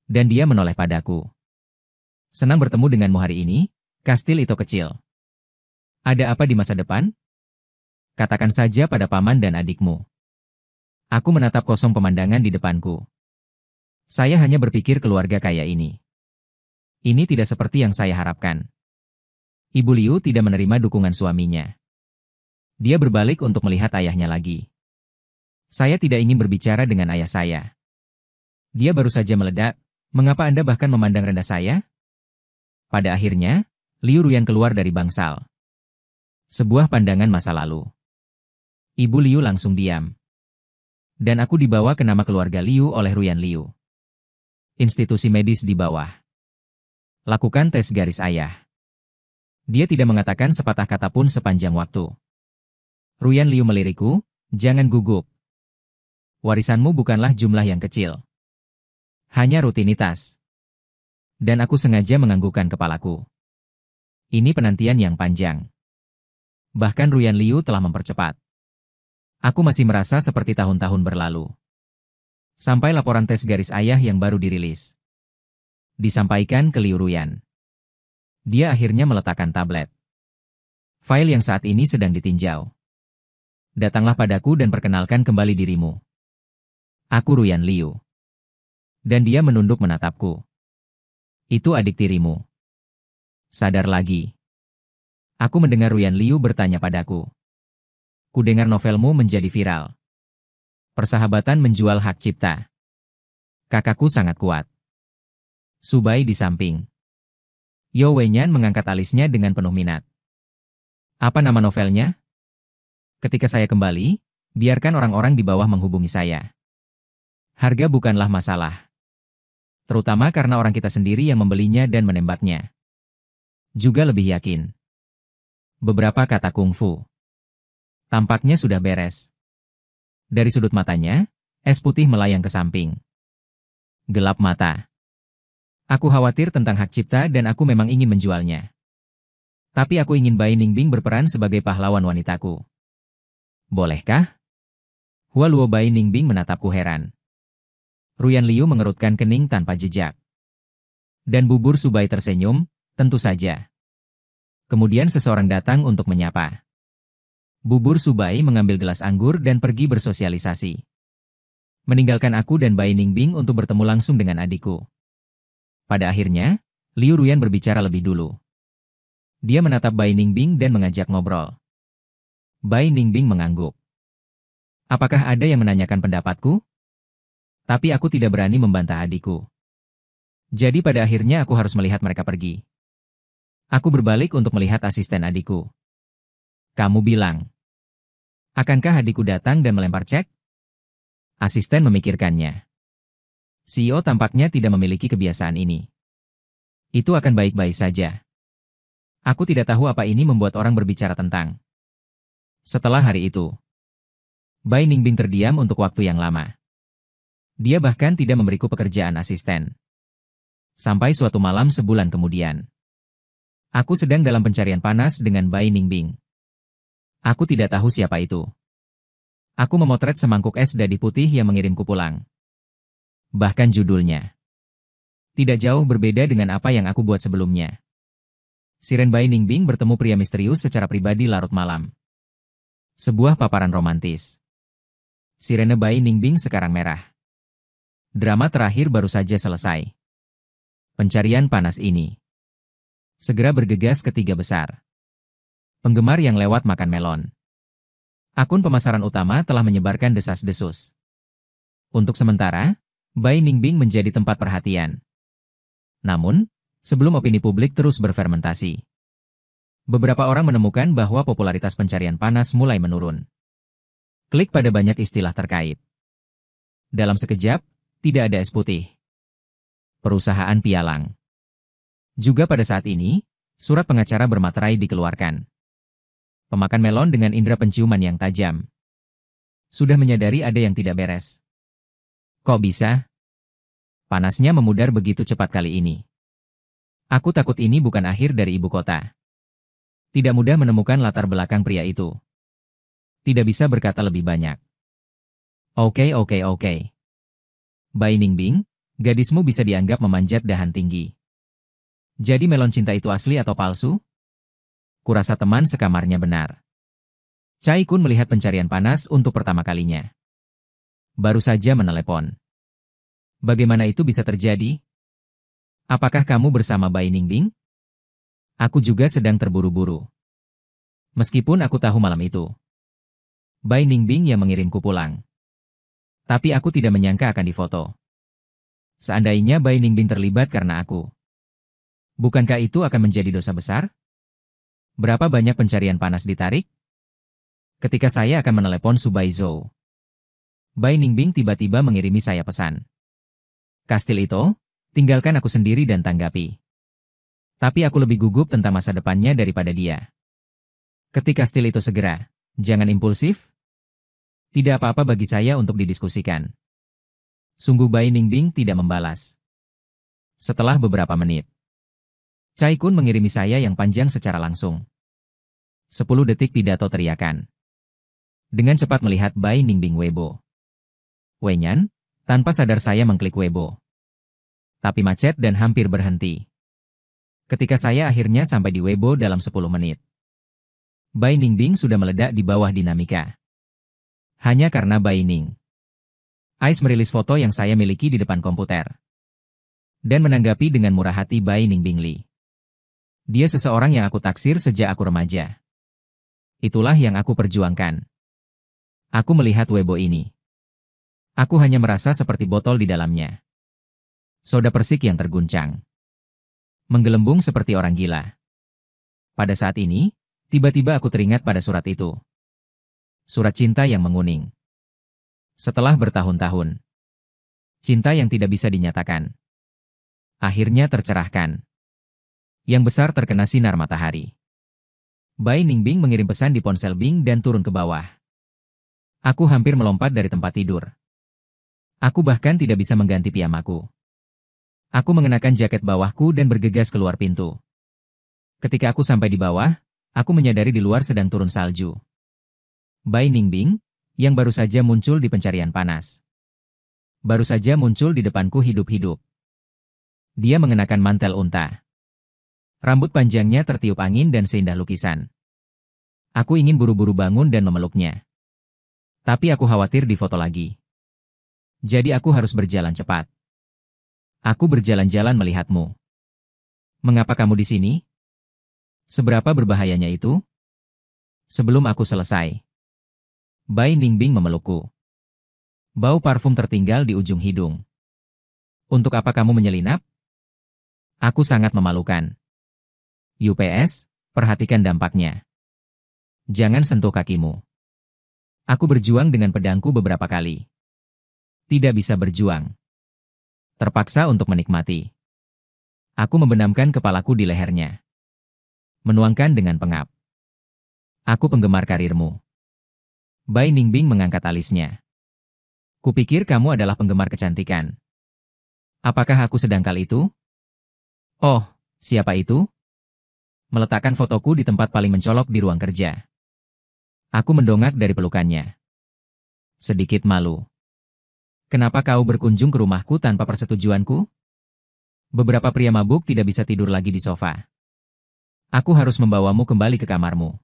Dan dia menoleh padaku. Senang bertemu denganmu hari ini, kastil itu kecil. Ada apa di masa depan? Katakan saja pada paman dan adikmu. Aku menatap kosong pemandangan di depanku. Saya hanya berpikir keluarga kaya ini. Ini tidak seperti yang saya harapkan. Ibu Liu tidak menerima dukungan suaminya. Dia berbalik untuk melihat ayahnya lagi. Saya tidak ingin berbicara dengan ayah saya. Dia baru saja meledak, mengapa Anda bahkan memandang rendah saya? Pada akhirnya, Liu Ruyan keluar dari bangsal. Sebuah pandangan masa lalu. Ibu Liu langsung diam. Dan aku dibawa ke nama keluarga Liu oleh Ruyan Liu. Institusi medis di bawah. Lakukan tes garis ayah. Dia tidak mengatakan sepatah kata pun sepanjang waktu. Ruyan Liu melirikku, jangan gugup. Warisanmu bukanlah jumlah yang kecil. Hanya rutinitas. Dan aku sengaja menganggukkan kepalaku. Ini penantian yang panjang. Bahkan Ruyan Liu telah mempercepat. Aku masih merasa seperti tahun-tahun berlalu. Sampai laporan tes garis ayah yang baru dirilis. Disampaikan ke Liu Ruyan. Dia akhirnya meletakkan tablet. File yang saat ini sedang ditinjau. Datanglah padaku dan perkenalkan kembali dirimu. Aku Ruyan Liu. Dan dia menunduk menatapku. Itu adik tirimu. Sadar lagi. Aku mendengar Ruyan Liu bertanya padaku. Kudengar novelmu menjadi viral. Persahabatan menjual hak cipta. Kakakku sangat kuat. Subai di samping. Yo Wenyan mengangkat alisnya dengan penuh minat. Apa nama novelnya? Ketika saya kembali, biarkan orang-orang di bawah menghubungi saya. Harga bukanlah masalah. Terutama karena orang kita sendiri yang membelinya dan menembaknya. Juga lebih yakin. Beberapa kata kungfu. Tampaknya sudah beres. Dari sudut matanya, es putih melayang ke samping. Gelap mata. Aku khawatir tentang hak cipta dan aku memang ingin menjualnya. Tapi aku ingin Bai Ningbing berperan sebagai pahlawan wanitaku. Bolehkah? Hua Luo Bai Ningbing menatapku heran. Ruyan Liu mengerutkan kening tanpa jejak. Dan bubur Subai tersenyum, tentu saja. Kemudian seseorang datang untuk menyapa. Bubur Subai mengambil gelas anggur dan pergi bersosialisasi. Meninggalkan aku dan Bai Ningbing untuk bertemu langsung dengan adikku. Pada akhirnya, Liu Ruyan berbicara lebih dulu. Dia menatap Bai Ningbing dan mengajak ngobrol. Bai Ningbing mengangguk. Apakah ada yang menanyakan pendapatku? Tapi aku tidak berani membantah adikku. Jadi pada akhirnya aku harus melihat mereka pergi. Aku berbalik untuk melihat asisten adikku. Kamu bilang. Akankah adikku datang dan melempar cek? Asisten memikirkannya. CEO tampaknya tidak memiliki kebiasaan ini. Itu akan baik-baik saja. Aku tidak tahu apa ini membuat orang berbicara tentang. Setelah hari itu, Bai Ningbing terdiam untuk waktu yang lama. Dia bahkan tidak memberiku pekerjaan asisten. Sampai suatu malam sebulan kemudian. Aku sedang dalam pencarian panas dengan Bai Ningbing. Aku tidak tahu siapa itu. Aku memotret semangkuk es dadi putih yang mengirimku pulang. Bahkan judulnya. Tidak jauh berbeda dengan apa yang aku buat sebelumnya. Siren Bai Ningbing bertemu pria misterius secara pribadi larut malam. Sebuah paparan romantis. Sirene Bai Ningbing sekarang merah. Drama terakhir baru saja selesai. Pencarian panas ini. Segera bergegas ke 3 besar. Penggemar yang lewat makan melon. Akun pemasaran utama telah menyebarkan desas-desus. Untuk sementara, Bai Ningbing menjadi tempat perhatian. Namun, sebelum opini publik terus berfermentasi. Beberapa orang menemukan bahwa popularitas pencarian panas mulai menurun. Klik pada banyak istilah terkait. Dalam sekejap, tidak ada es putih. Perusahaan pialang. Juga pada saat ini, surat pengacara bermaterai dikeluarkan. Pemakan melon dengan indera penciuman yang tajam. Sudah menyadari ada yang tidak beres. Kok bisa? Panasnya memudar begitu cepat kali ini. Aku takut ini bukan akhir dari ibu kota. Tidak mudah menemukan latar belakang pria itu. Tidak bisa berkata lebih banyak. Oke. Bai Ningbing, gadismu bisa dianggap memanjat dahan tinggi. Jadi melon cinta itu asli atau palsu? Kurasa teman sekamarnya benar. Cai Kun melihat pencarian panas untuk pertama kalinya. Baru saja menelepon. Bagaimana itu bisa terjadi? Apakah kamu bersama Bai Ningbing? Aku juga sedang terburu-buru. Meskipun aku tahu malam itu Bai Ningbing yang mengirimku pulang. Tapi aku tidak menyangka akan difoto. Seandainya Bai Ningbing terlibat karena aku, bukankah itu akan menjadi dosa besar? Berapa banyak pencarian panas ditarik? Ketika saya akan menelepon Su Baizhou, Bai Ningbing tiba-tiba mengirimi saya pesan. Kastil itu, tinggalkan aku sendiri dan tanggapi. Tapi aku lebih gugup tentang masa depannya daripada dia. Ketika kastil itu segera, jangan impulsif. Tidak apa-apa bagi saya untuk didiskusikan. Sungguh Bai Ningbing tidak membalas. Setelah beberapa menit, Cai Kun mengirimi saya yang panjang secara langsung. 10 detik pidato teriakan. Dengan cepat melihat Bai Ningbing Weibo. Wenyan, tanpa sadar saya mengklik Weibo. Tapi macet dan hampir berhenti. Ketika saya akhirnya sampai di Weibo dalam 10 menit. Bai Ningbing sudah meledak di bawah dinamika. Hanya karena Bai Ning Ais merilis foto yang saya miliki di depan komputer. Dan menanggapi dengan murah hati Bai Ningbing Li. Dia seseorang yang aku taksir sejak aku remaja. Itulah yang aku perjuangkan. Aku melihat Weibo ini. Aku hanya merasa seperti botol di dalamnya. Soda persik yang terguncang. Menggelembung seperti orang gila. Pada saat ini, tiba-tiba aku teringat pada surat itu. Surat cinta yang menguning. Setelah bertahun-tahun. Cinta yang tidak bisa dinyatakan. Akhirnya tercerahkan. Yang besar terkena sinar matahari. Bai Ningbing mengirim pesan di ponsel Bing dan turun ke bawah. Aku hampir melompat dari tempat tidur. Aku bahkan tidak bisa mengganti piyamaku. Aku mengenakan jaket bawahku dan bergegas keluar pintu. Ketika aku sampai di bawah, aku menyadari di luar sedang turun salju. Bai Ningbing, yang baru saja muncul di pencarian panas. Baru saja muncul di depanku hidup-hidup. Dia mengenakan mantel unta. Rambut panjangnya tertiup angin dan seindah lukisan. Aku ingin buru-buru bangun dan memeluknya. Tapi aku khawatir difoto lagi. Jadi aku harus berjalan cepat. Aku berjalan-jalan melihatmu. Mengapa kamu di sini? Seberapa berbahayanya itu? Sebelum aku selesai. Bai Ningbing memelukku. Bau parfum tertinggal di ujung hidung. Untuk apa kamu menyelinap? Aku sangat memalukan. UPS, perhatikan dampaknya. Jangan sentuh kakimu. Aku berjuang dengan pedangku beberapa kali. Tidak bisa berjuang. Terpaksa untuk menikmati. Aku membenamkan kepalaku di lehernya. Menuangkan dengan pengap. Aku penggemar karirmu. Bai Ningbing mengangkat alisnya. Kupikir kamu adalah penggemar kecantikan. Apakah aku sedangkal itu? Oh, siapa itu? Meletakkan fotoku di tempat paling mencolok di ruang kerja. Aku mendongak dari pelukannya. Sedikit malu. Kenapa kau berkunjung ke rumahku tanpa persetujuanku? Beberapa pria mabuk tidak bisa tidur lagi di sofa. Aku harus membawamu kembali ke kamarmu.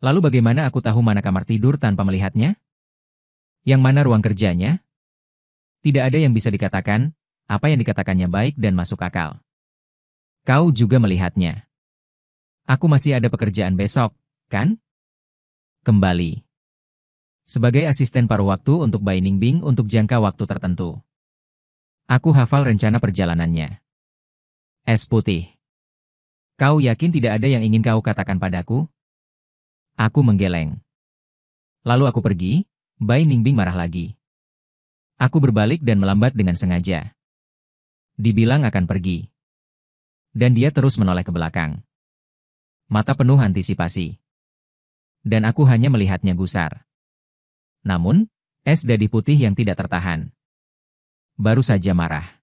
Lalu bagaimana aku tahu mana kamar tidur tanpa melihatnya? Yang mana ruang kerjanya? Tidak ada yang bisa dikatakan, apa yang dikatakannya baik dan masuk akal. Kau juga melihatnya. Aku masih ada pekerjaan besok, kan? Kembali. Sebagai asisten paruh waktu untuk Bai Ningbing untuk jangka waktu tertentu. Aku hafal rencana perjalanannya. Es putih. Kau yakin tidak ada yang ingin kau katakan padaku? Aku menggeleng. Lalu aku pergi, Bai Ningbing marah lagi. Aku berbalik dan melambat dengan sengaja. Dibilang akan pergi. Dan dia terus menoleh ke belakang. Mata penuh antisipasi. Dan aku hanya melihatnya gusar. Namun, es dadi putih yang tidak tertahan. Baru saja marah.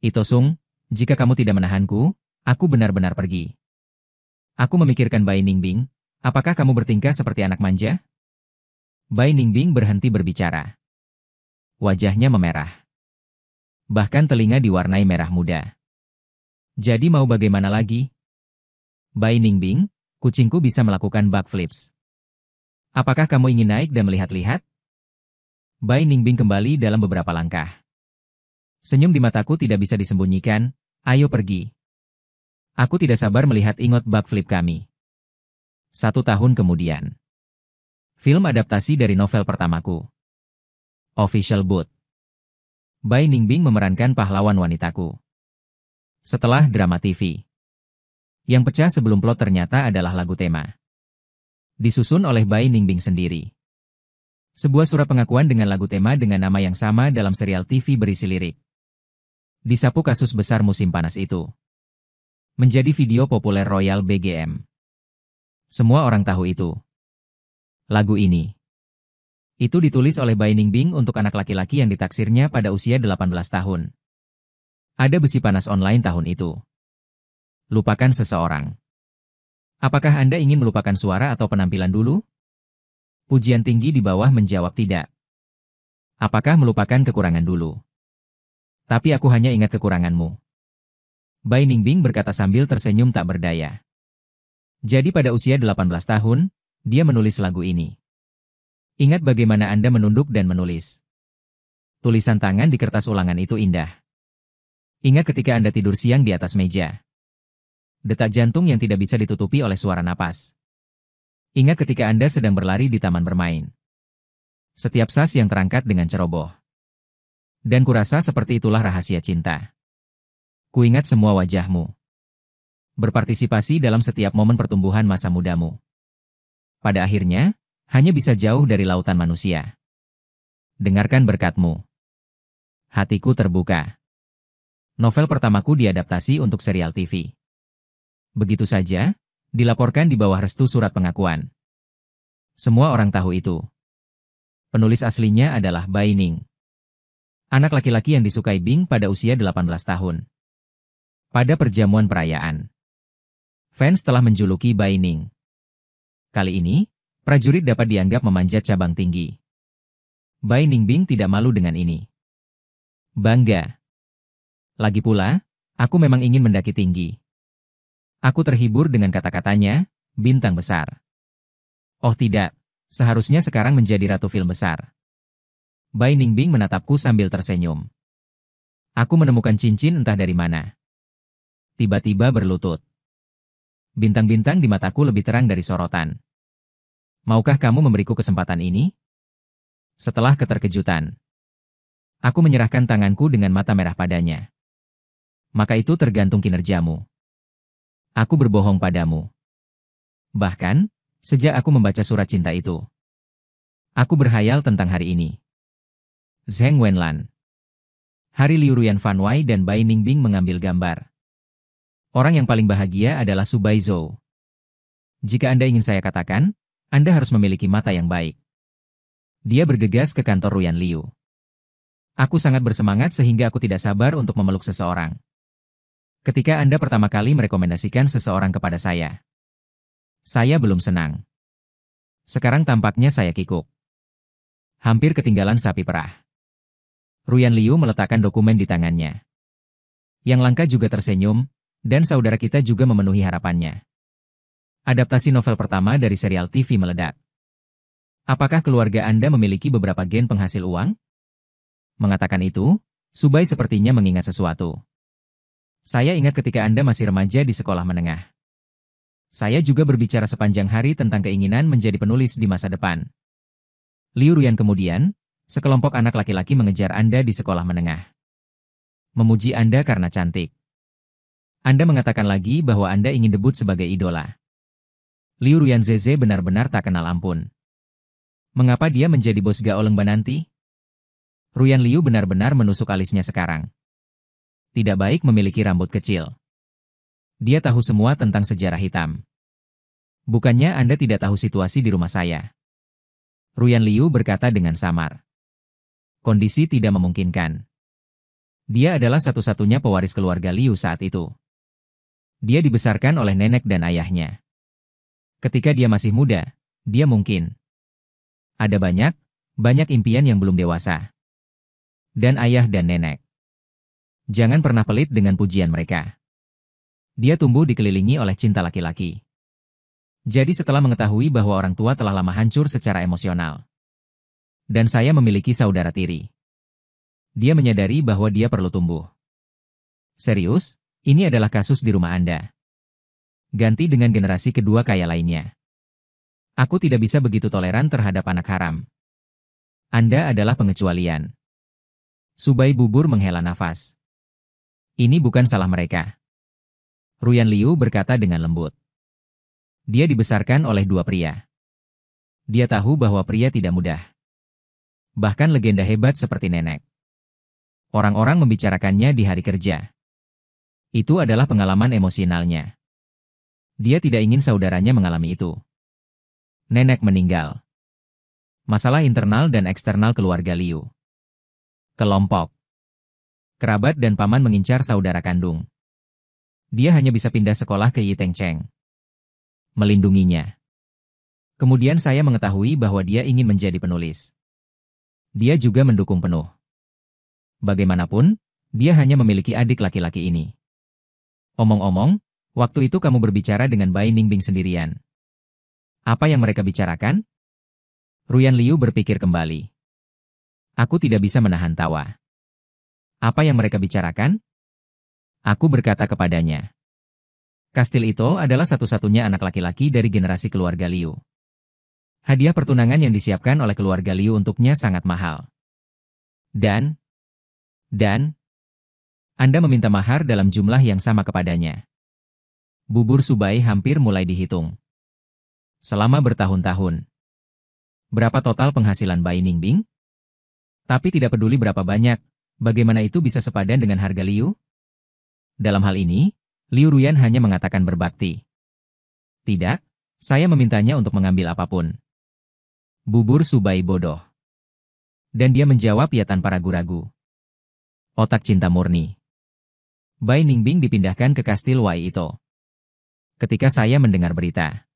Itosung, jika kamu tidak menahanku, aku benar-benar pergi. Aku memikirkan Bai Ningbing. Apakah kamu bertingkah seperti anak manja? Bai Ningbing berhenti berbicara. Wajahnya memerah. Bahkan telinga diwarnai merah muda. Jadi mau bagaimana lagi? Bai Ningbing, kucingku bisa melakukan backflips. Apakah kamu ingin naik dan melihat-lihat? Bai Ningbing kembali dalam beberapa langkah. Senyum di mataku tidak bisa disembunyikan, ayo pergi. Aku tidak sabar melihat ingot backflip kami. 1 tahun kemudian. Film adaptasi dari novel pertamaku. Official Boot. Bai Ningbing memerankan pahlawan wanitaku. Setelah drama TV. Yang pecah sebelum plot ternyata adalah lagu tema. Disusun oleh Bai Ningbing sendiri. Sebuah surat pengakuan dengan lagu tema dengan nama yang sama dalam serial TV berisi lirik. Disapu kasus besar musim panas itu. Menjadi video populer Royal BGM. Semua orang tahu itu. Lagu ini. Itu ditulis oleh Bai Ningbing untuk anak laki-laki yang ditaksirnya pada usia 18 tahun. Ada besi panas online tahun itu. Lupakan seseorang. Apakah Anda ingin melupakan suara atau penampilan dulu? Pujian tinggi di bawah menjawab tidak. Apakah melupakan kekurangan dulu? Tapi aku hanya ingat kekuranganmu. Bai Ningbing berkata sambil tersenyum tak berdaya. Jadi pada usia 18 tahun, dia menulis lagu ini. Ingat bagaimana Anda menunduk dan menulis. Tulisan tangan di kertas ulangan itu indah. Ingat ketika Anda tidur siang di atas meja. Detak jantung yang tidak bisa ditutupi oleh suara napas. Ingat ketika Anda sedang berlari di taman bermain. Setiap sas yang terangkat dengan ceroboh. Dan kurasa seperti itulah rahasia cinta. Kuingat semua wajahmu. Berpartisipasi dalam setiap momen pertumbuhan masa mudamu. Pada akhirnya, hanya bisa jauh dari lautan manusia. Dengarkan berkatmu. Hatiku terbuka. Novel pertamaku diadaptasi untuk serial TV. Begitu saja, dilaporkan di bawah restu surat pengakuan. Semua orang tahu itu. Penulis aslinya adalah Bai Ning. Anak laki-laki yang disukai Bing pada usia 18 tahun. Pada perjamuan perayaan, fans telah menjuluki Bai Ning. Kali ini, prajurit dapat dianggap memanjat cabang tinggi. Bai Ningbing tidak malu dengan ini. Bangga. Lagi pula, aku memang ingin mendaki tinggi. Aku terhibur dengan kata-katanya, bintang besar. Oh tidak, seharusnya sekarang menjadi ratu film besar. Bai Ningbing menatapku sambil tersenyum. Aku menemukan cincin entah dari mana. Tiba-tiba berlutut. Bintang-bintang di mataku lebih terang dari sorotan. Maukah kamu memberiku kesempatan ini? Setelah keterkejutan, aku menyerahkan tanganku dengan mata merah padanya. Maka itu tergantung kinerjamu. Aku berbohong padamu. Bahkan, sejak aku membaca surat cinta itu, aku berhayal tentang hari ini. Zheng Wenlan. Hari Liu Ruyan Fan Wei dan Bai Ningbing mengambil gambar. Orang yang paling bahagia adalah Su Baizhou. Jika Anda ingin saya katakan, Anda harus memiliki mata yang baik. Dia bergegas ke kantor Ruyan Liu. Aku sangat bersemangat sehingga aku tidak sabar untuk memeluk seseorang. Ketika Anda pertama kali merekomendasikan seseorang kepada saya belum senang. Sekarang tampaknya saya kikuk. Hampir ketinggalan sapi perah. Ruyan Liu meletakkan dokumen di tangannya. Yang Langka juga tersenyum, dan saudara kita juga memenuhi harapannya. Adaptasi novel pertama dari serial TV meledak. Apakah keluarga Anda memiliki beberapa gen penghasil uang? Mengatakan itu, Subai sepertinya mengingat sesuatu. Saya ingat ketika Anda masih remaja di sekolah menengah. Saya juga berbicara sepanjang hari tentang keinginan menjadi penulis di masa depan. Liu Ruyan kemudian, sekelompok anak laki-laki mengejar Anda di sekolah menengah. Memuji Anda karena cantik. Anda mengatakan lagi bahwa Anda ingin debut sebagai idola. Liu Ruyan Zeze benar-benar tak kenal ampun. Mengapa dia menjadi bos Gaoleng Bananti? Ruyan Liu benar-benar menusuk alisnya sekarang. Tidak baik memiliki rambut kecil. Dia tahu semua tentang sejarah hitam. Bukannya Anda tidak tahu situasi di rumah saya? Ruyan Liu berkata dengan samar. Kondisi tidak memungkinkan. Dia adalah satu-satunya pewaris keluarga Liu saat itu. Dia dibesarkan oleh nenek dan ayahnya. Ketika dia masih muda, dia mungkin. Ada banyak impian yang belum dewasa. Dan ayah dan nenek. Jangan pernah pelit dengan pujian mereka. Dia tumbuh dikelilingi oleh cinta laki-laki. Jadi setelah mengetahui bahwa orang tua telah lama hancur secara emosional. Dan saya memiliki saudara tiri. Dia menyadari bahwa dia perlu tumbuh. Serius? Ini adalah kasus di rumah Anda. Ganti dengan generasi kedua kaya lainnya. Aku tidak bisa begitu toleran terhadap anak haram. Anda adalah pengecualian. Subai Bubur menghela nafas. Ini bukan salah mereka. Ruyan Liu berkata dengan lembut. Dia dibesarkan oleh dua pria. Dia tahu bahwa pria tidak mudah. Bahkan legenda hebat seperti nenek. Orang-orang membicarakannya di hari kerja. Itu adalah pengalaman emosionalnya. Dia tidak ingin saudaranya mengalami itu. Nenek meninggal. Masalah internal dan eksternal keluarga Liu. Kelompok. Kerabat dan paman mengincar saudara kandung. Dia hanya bisa pindah sekolah ke Yiteng Cheng. Melindunginya. Kemudian saya mengetahui bahwa dia ingin menjadi penulis. Dia juga mendukung penuh. Bagaimanapun, dia hanya memiliki adik laki-laki ini. Omong-omong, waktu itu kamu berbicara dengan Bai Ningbing sendirian. Apa yang mereka bicarakan? Ruyan Liu berpikir kembali. Aku tidak bisa menahan tawa. Apa yang mereka bicarakan? Aku berkata kepadanya. Kastil itu adalah satu-satunya anak laki-laki dari generasi keluarga Liu. Hadiah pertunangan yang disiapkan oleh keluarga Liu untuknya sangat mahal. Dan Anda meminta mahar dalam jumlah yang sama kepadanya. Bubur Subai hampir mulai dihitung. Selama bertahun-tahun. Berapa total penghasilan Bai Ningbing? Tapi tidak peduli berapa banyak, bagaimana itu bisa sepadan dengan harga Liu? Dalam hal ini, Liu Ruyan hanya mengatakan berbakti. Tidak, saya memintanya untuk mengambil apapun. Bubur Subai bodoh. Dan dia menjawab ya tanpa ragu-ragu. Otak cinta murni. Bai Ningbing dipindahkan ke kastil Wai Ito. Ketika saya mendengar berita.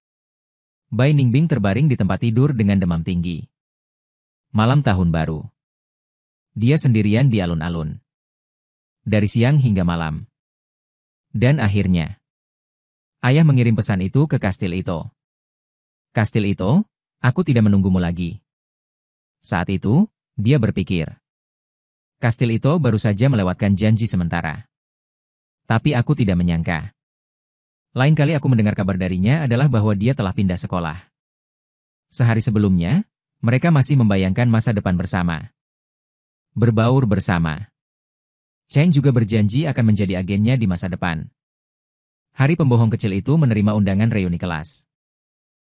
Bai Ningbing terbaring di tempat tidur dengan demam tinggi. Malam tahun baru. Dia sendirian di alun-alun. Dari siang hingga malam. Dan akhirnya, ayah mengirim pesan itu ke kastil itu. Kastil itu, aku tidak menunggumu lagi. Saat itu, dia berpikir. Kastil itu baru saja melewatkan janji sementara. Tapi aku tidak menyangka. Lain kali aku mendengar kabar darinya adalah bahwa dia telah pindah sekolah. Sehari sebelumnya, mereka masih membayangkan masa depan bersama. Berbaur bersama. Cheng juga berjanji akan menjadi agennya di masa depan. Hari pembohong kecil itu menerima undangan reuni kelas.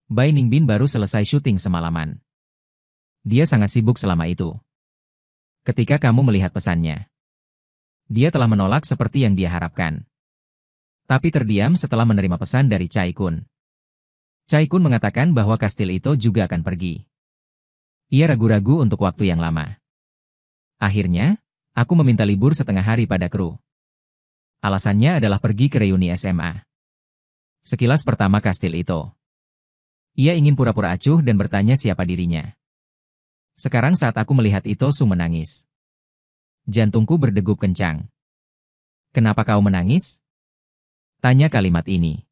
Bai Ningbing baru selesai syuting semalaman. Dia sangat sibuk selama itu. Ketika kamu melihat pesannya, dia telah menolak seperti yang dia harapkan. Tapi terdiam setelah menerima pesan dari Cai Kun. Cai Kun mengatakan bahwa kastil itu juga akan pergi. Ia ragu-ragu untuk waktu yang lama. Akhirnya, aku meminta libur setengah hari pada kru. Alasannya adalah pergi ke reuni SMA. Sekilas pertama kastil itu. Ia ingin pura-pura acuh dan bertanya siapa dirinya. Sekarang saat aku melihat itu Su menangis. Jantungku berdegup kencang. Kenapa kau menangis? Tanya kalimat ini.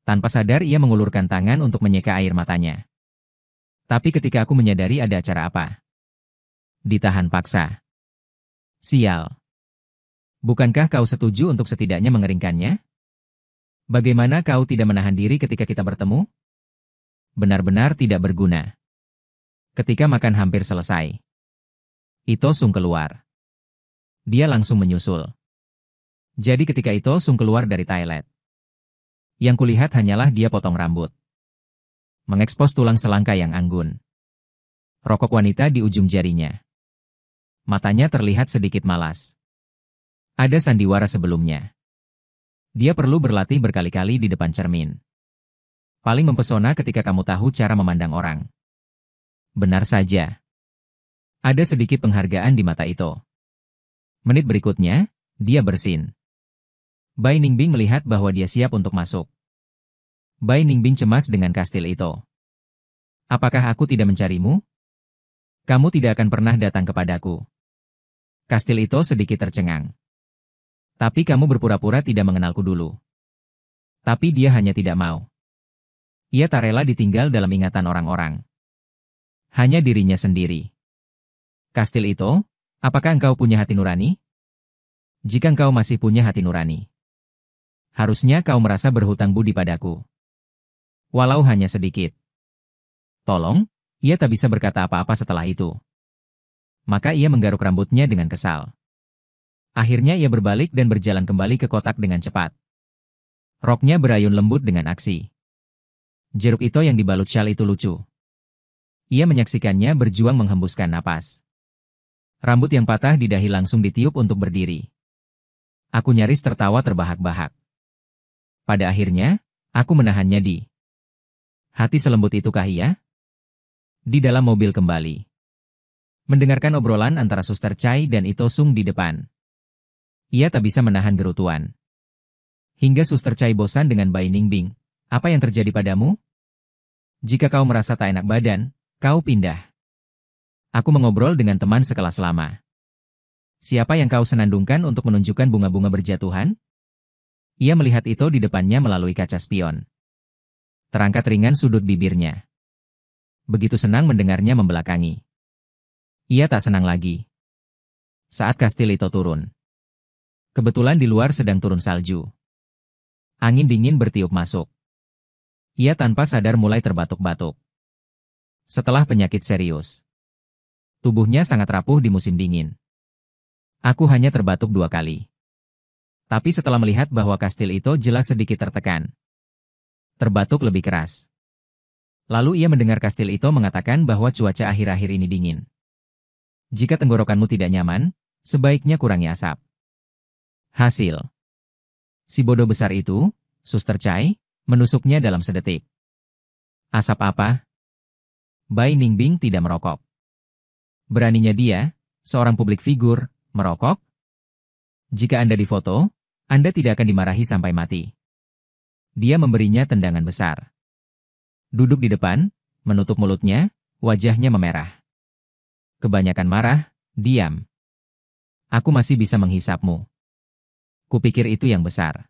Tanpa sadar ia mengulurkan tangan untuk menyeka air matanya. Tapi ketika aku menyadari ada acara apa. Ditahan paksa. Sial. Bukankah kau setuju untuk setidaknya mengeringkannya? Bagaimana kau tidak menahan diri ketika kita bertemu? Benar-benar tidak berguna. Ketika makan hampir selesai. Ito Sung keluar. Dia langsung menyusul. Jadi ketika Ito Sung keluar dari toilet. Yang kulihat hanyalah dia potong rambut. Mengekspos tulang selangka yang anggun. Rokok wanita di ujung jarinya. Matanya terlihat sedikit malas. Ada sandiwara sebelumnya. Dia perlu berlatih berkali-kali di depan cermin. Paling mempesona ketika kamu tahu cara memandang orang. Benar saja. Ada sedikit penghargaan di mata itu. Menit berikutnya, dia bersin. Bai Ningbing melihat bahwa dia siap untuk masuk. Bai Ningbing cemas dengan kastil itu. Apakah aku tidak mencarimu? Kamu tidak akan pernah datang kepadaku. Kastil itu sedikit tercengang. Tapi kamu berpura-pura tidak mengenalku dulu. Tapi dia hanya tidak mau. Ia tak rela ditinggal dalam ingatan orang-orang. Hanya dirinya sendiri. Kastil itu, apakah engkau punya hati nurani? Jika engkau masih punya hati nurani, Harusnya kau merasa berhutang budi padaku. Walau hanya sedikit. Tolong, ia tak bisa berkata apa-apa setelah itu. Maka ia menggaruk rambutnya dengan kesal. Akhirnya ia berbalik dan berjalan kembali ke kotak dengan cepat. Roknya berayun lembut dengan aksi. Jeruk itu yang dibalut syal itu lucu. Ia menyaksikannya berjuang menghembuskan napas. Rambut yang patah di dahi langsung ditiup untuk berdiri. Aku nyaris tertawa terbahak-bahak. Pada akhirnya, aku menahannya di hati selembut itukah ia? Di dalam mobil kembali. Mendengarkan obrolan antara Suster Chai dan Ito Sung di depan. Ia tak bisa menahan gerutuan. Hingga Suster Chai bosan dengan Bai Ningbing. Apa yang terjadi padamu? Jika kau merasa tak enak badan, kau pindah. Aku mengobrol dengan teman sekelas lama. Siapa yang kau senandungkan untuk menunjukkan bunga-bunga berjatuhan? Ia melihat Ito di depannya melalui kaca spion. Terangkat ringan sudut bibirnya. Begitu senang mendengarnya membelakangi. Ia tak senang lagi. Saat kastil Ito turun. Kebetulan di luar sedang turun salju. Angin dingin bertiup masuk. Ia tanpa sadar mulai terbatuk-batuk. Setelah penyakit serius. Tubuhnya sangat rapuh di musim dingin. Aku hanya terbatuk 2 kali. Tapi setelah melihat bahwa kastil itu jelas sedikit tertekan. Terbatuk lebih keras. Lalu ia mendengar kastil itu mengatakan bahwa cuaca akhir-akhir ini dingin. Jika tenggorokanmu tidak nyaman, sebaiknya kurangi asap. Hasil. Si bodoh besar itu, Suster Chai, menusuknya dalam sedetik. Asap apa? Bai Ningbing tidak merokok. Beraninya dia, seorang publik figur, merokok? Jika Anda difoto, Anda tidak akan dimarahi sampai mati. Dia memberinya tendangan besar. Duduk di depan, menutup mulutnya, wajahnya memerah. Kebanyakan marah, diam. Aku masih bisa menghisapmu. Kupikir itu yang besar.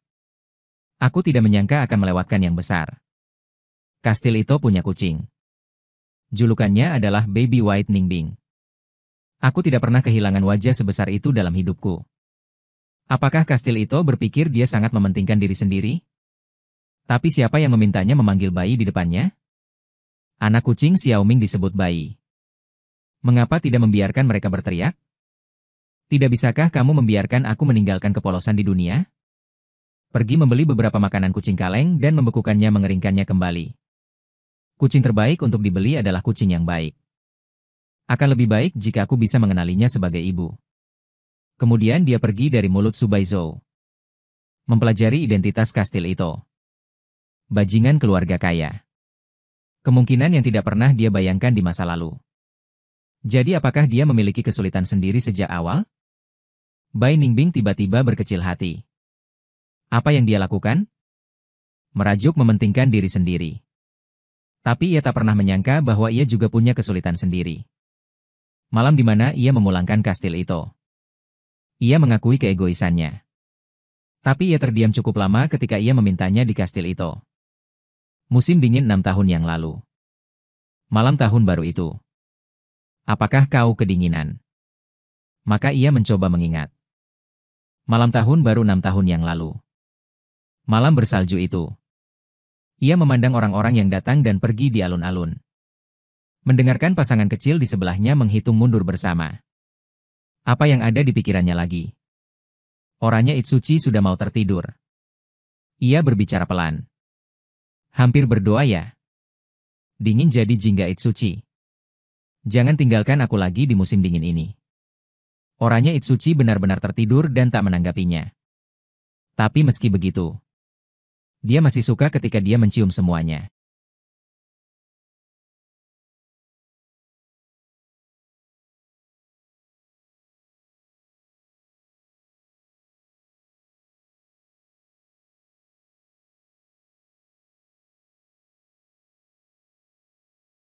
Aku tidak menyangka akan melewatkan yang besar. Kastil itu punya kucing. Julukannya adalah Baby White Ningbing. Aku tidak pernah kehilangan wajah sebesar itu dalam hidupku. Apakah kastil itu berpikir dia sangat mementingkan diri sendiri? Tapi siapa yang memintanya memanggil bayi di depannya? Anak kucing Xiaoming disebut bayi. Mengapa tidak membiarkan mereka berteriak? Tidak bisakah kamu membiarkan aku meninggalkan kepolosan di dunia? Pergi membeli beberapa makanan kucing kaleng dan membekukannya mengeringkannya kembali. Kucing terbaik untuk dibeli adalah kucing yang baik. Akan lebih baik jika aku bisa mengenalinya sebagai ibu. Kemudian dia pergi dari mulut Subaizhou. Mempelajari identitas kastil itu. Bajingan keluarga kaya. Kemungkinan yang tidak pernah dia bayangkan di masa lalu. Jadi apakah dia memiliki kesulitan sendiri sejak awal? Bai Ningbing tiba-tiba berkecil hati. Apa yang dia lakukan? Merajuk mementingkan diri sendiri. Tapi ia tak pernah menyangka bahwa ia juga punya kesulitan sendiri. Malam di mana ia memulangkan kastil itu. Ia mengakui keegoisannya. Tapi ia terdiam cukup lama ketika ia memintanya di kastil itu. Musim dingin 6 tahun yang lalu. Malam tahun baru itu. Apakah kau kedinginan? Maka ia mencoba mengingat. Malam tahun baru 6 tahun yang lalu. Malam bersalju itu. Ia memandang orang-orang yang datang dan pergi di alun-alun. Mendengarkan pasangan kecil di sebelahnya menghitung mundur bersama. Apa yang ada di pikirannya lagi? Orangnya Itsuchi sudah mau tertidur. Ia berbicara pelan. Hampir berdoa ya. Dingin jadi jingga Itsuchi. Jangan tinggalkan aku lagi di musim dingin ini. Orangnya Itsuchi benar-benar tertidur dan tak menanggapinya. Tapi meski begitu, dia masih suka ketika dia mencium semuanya.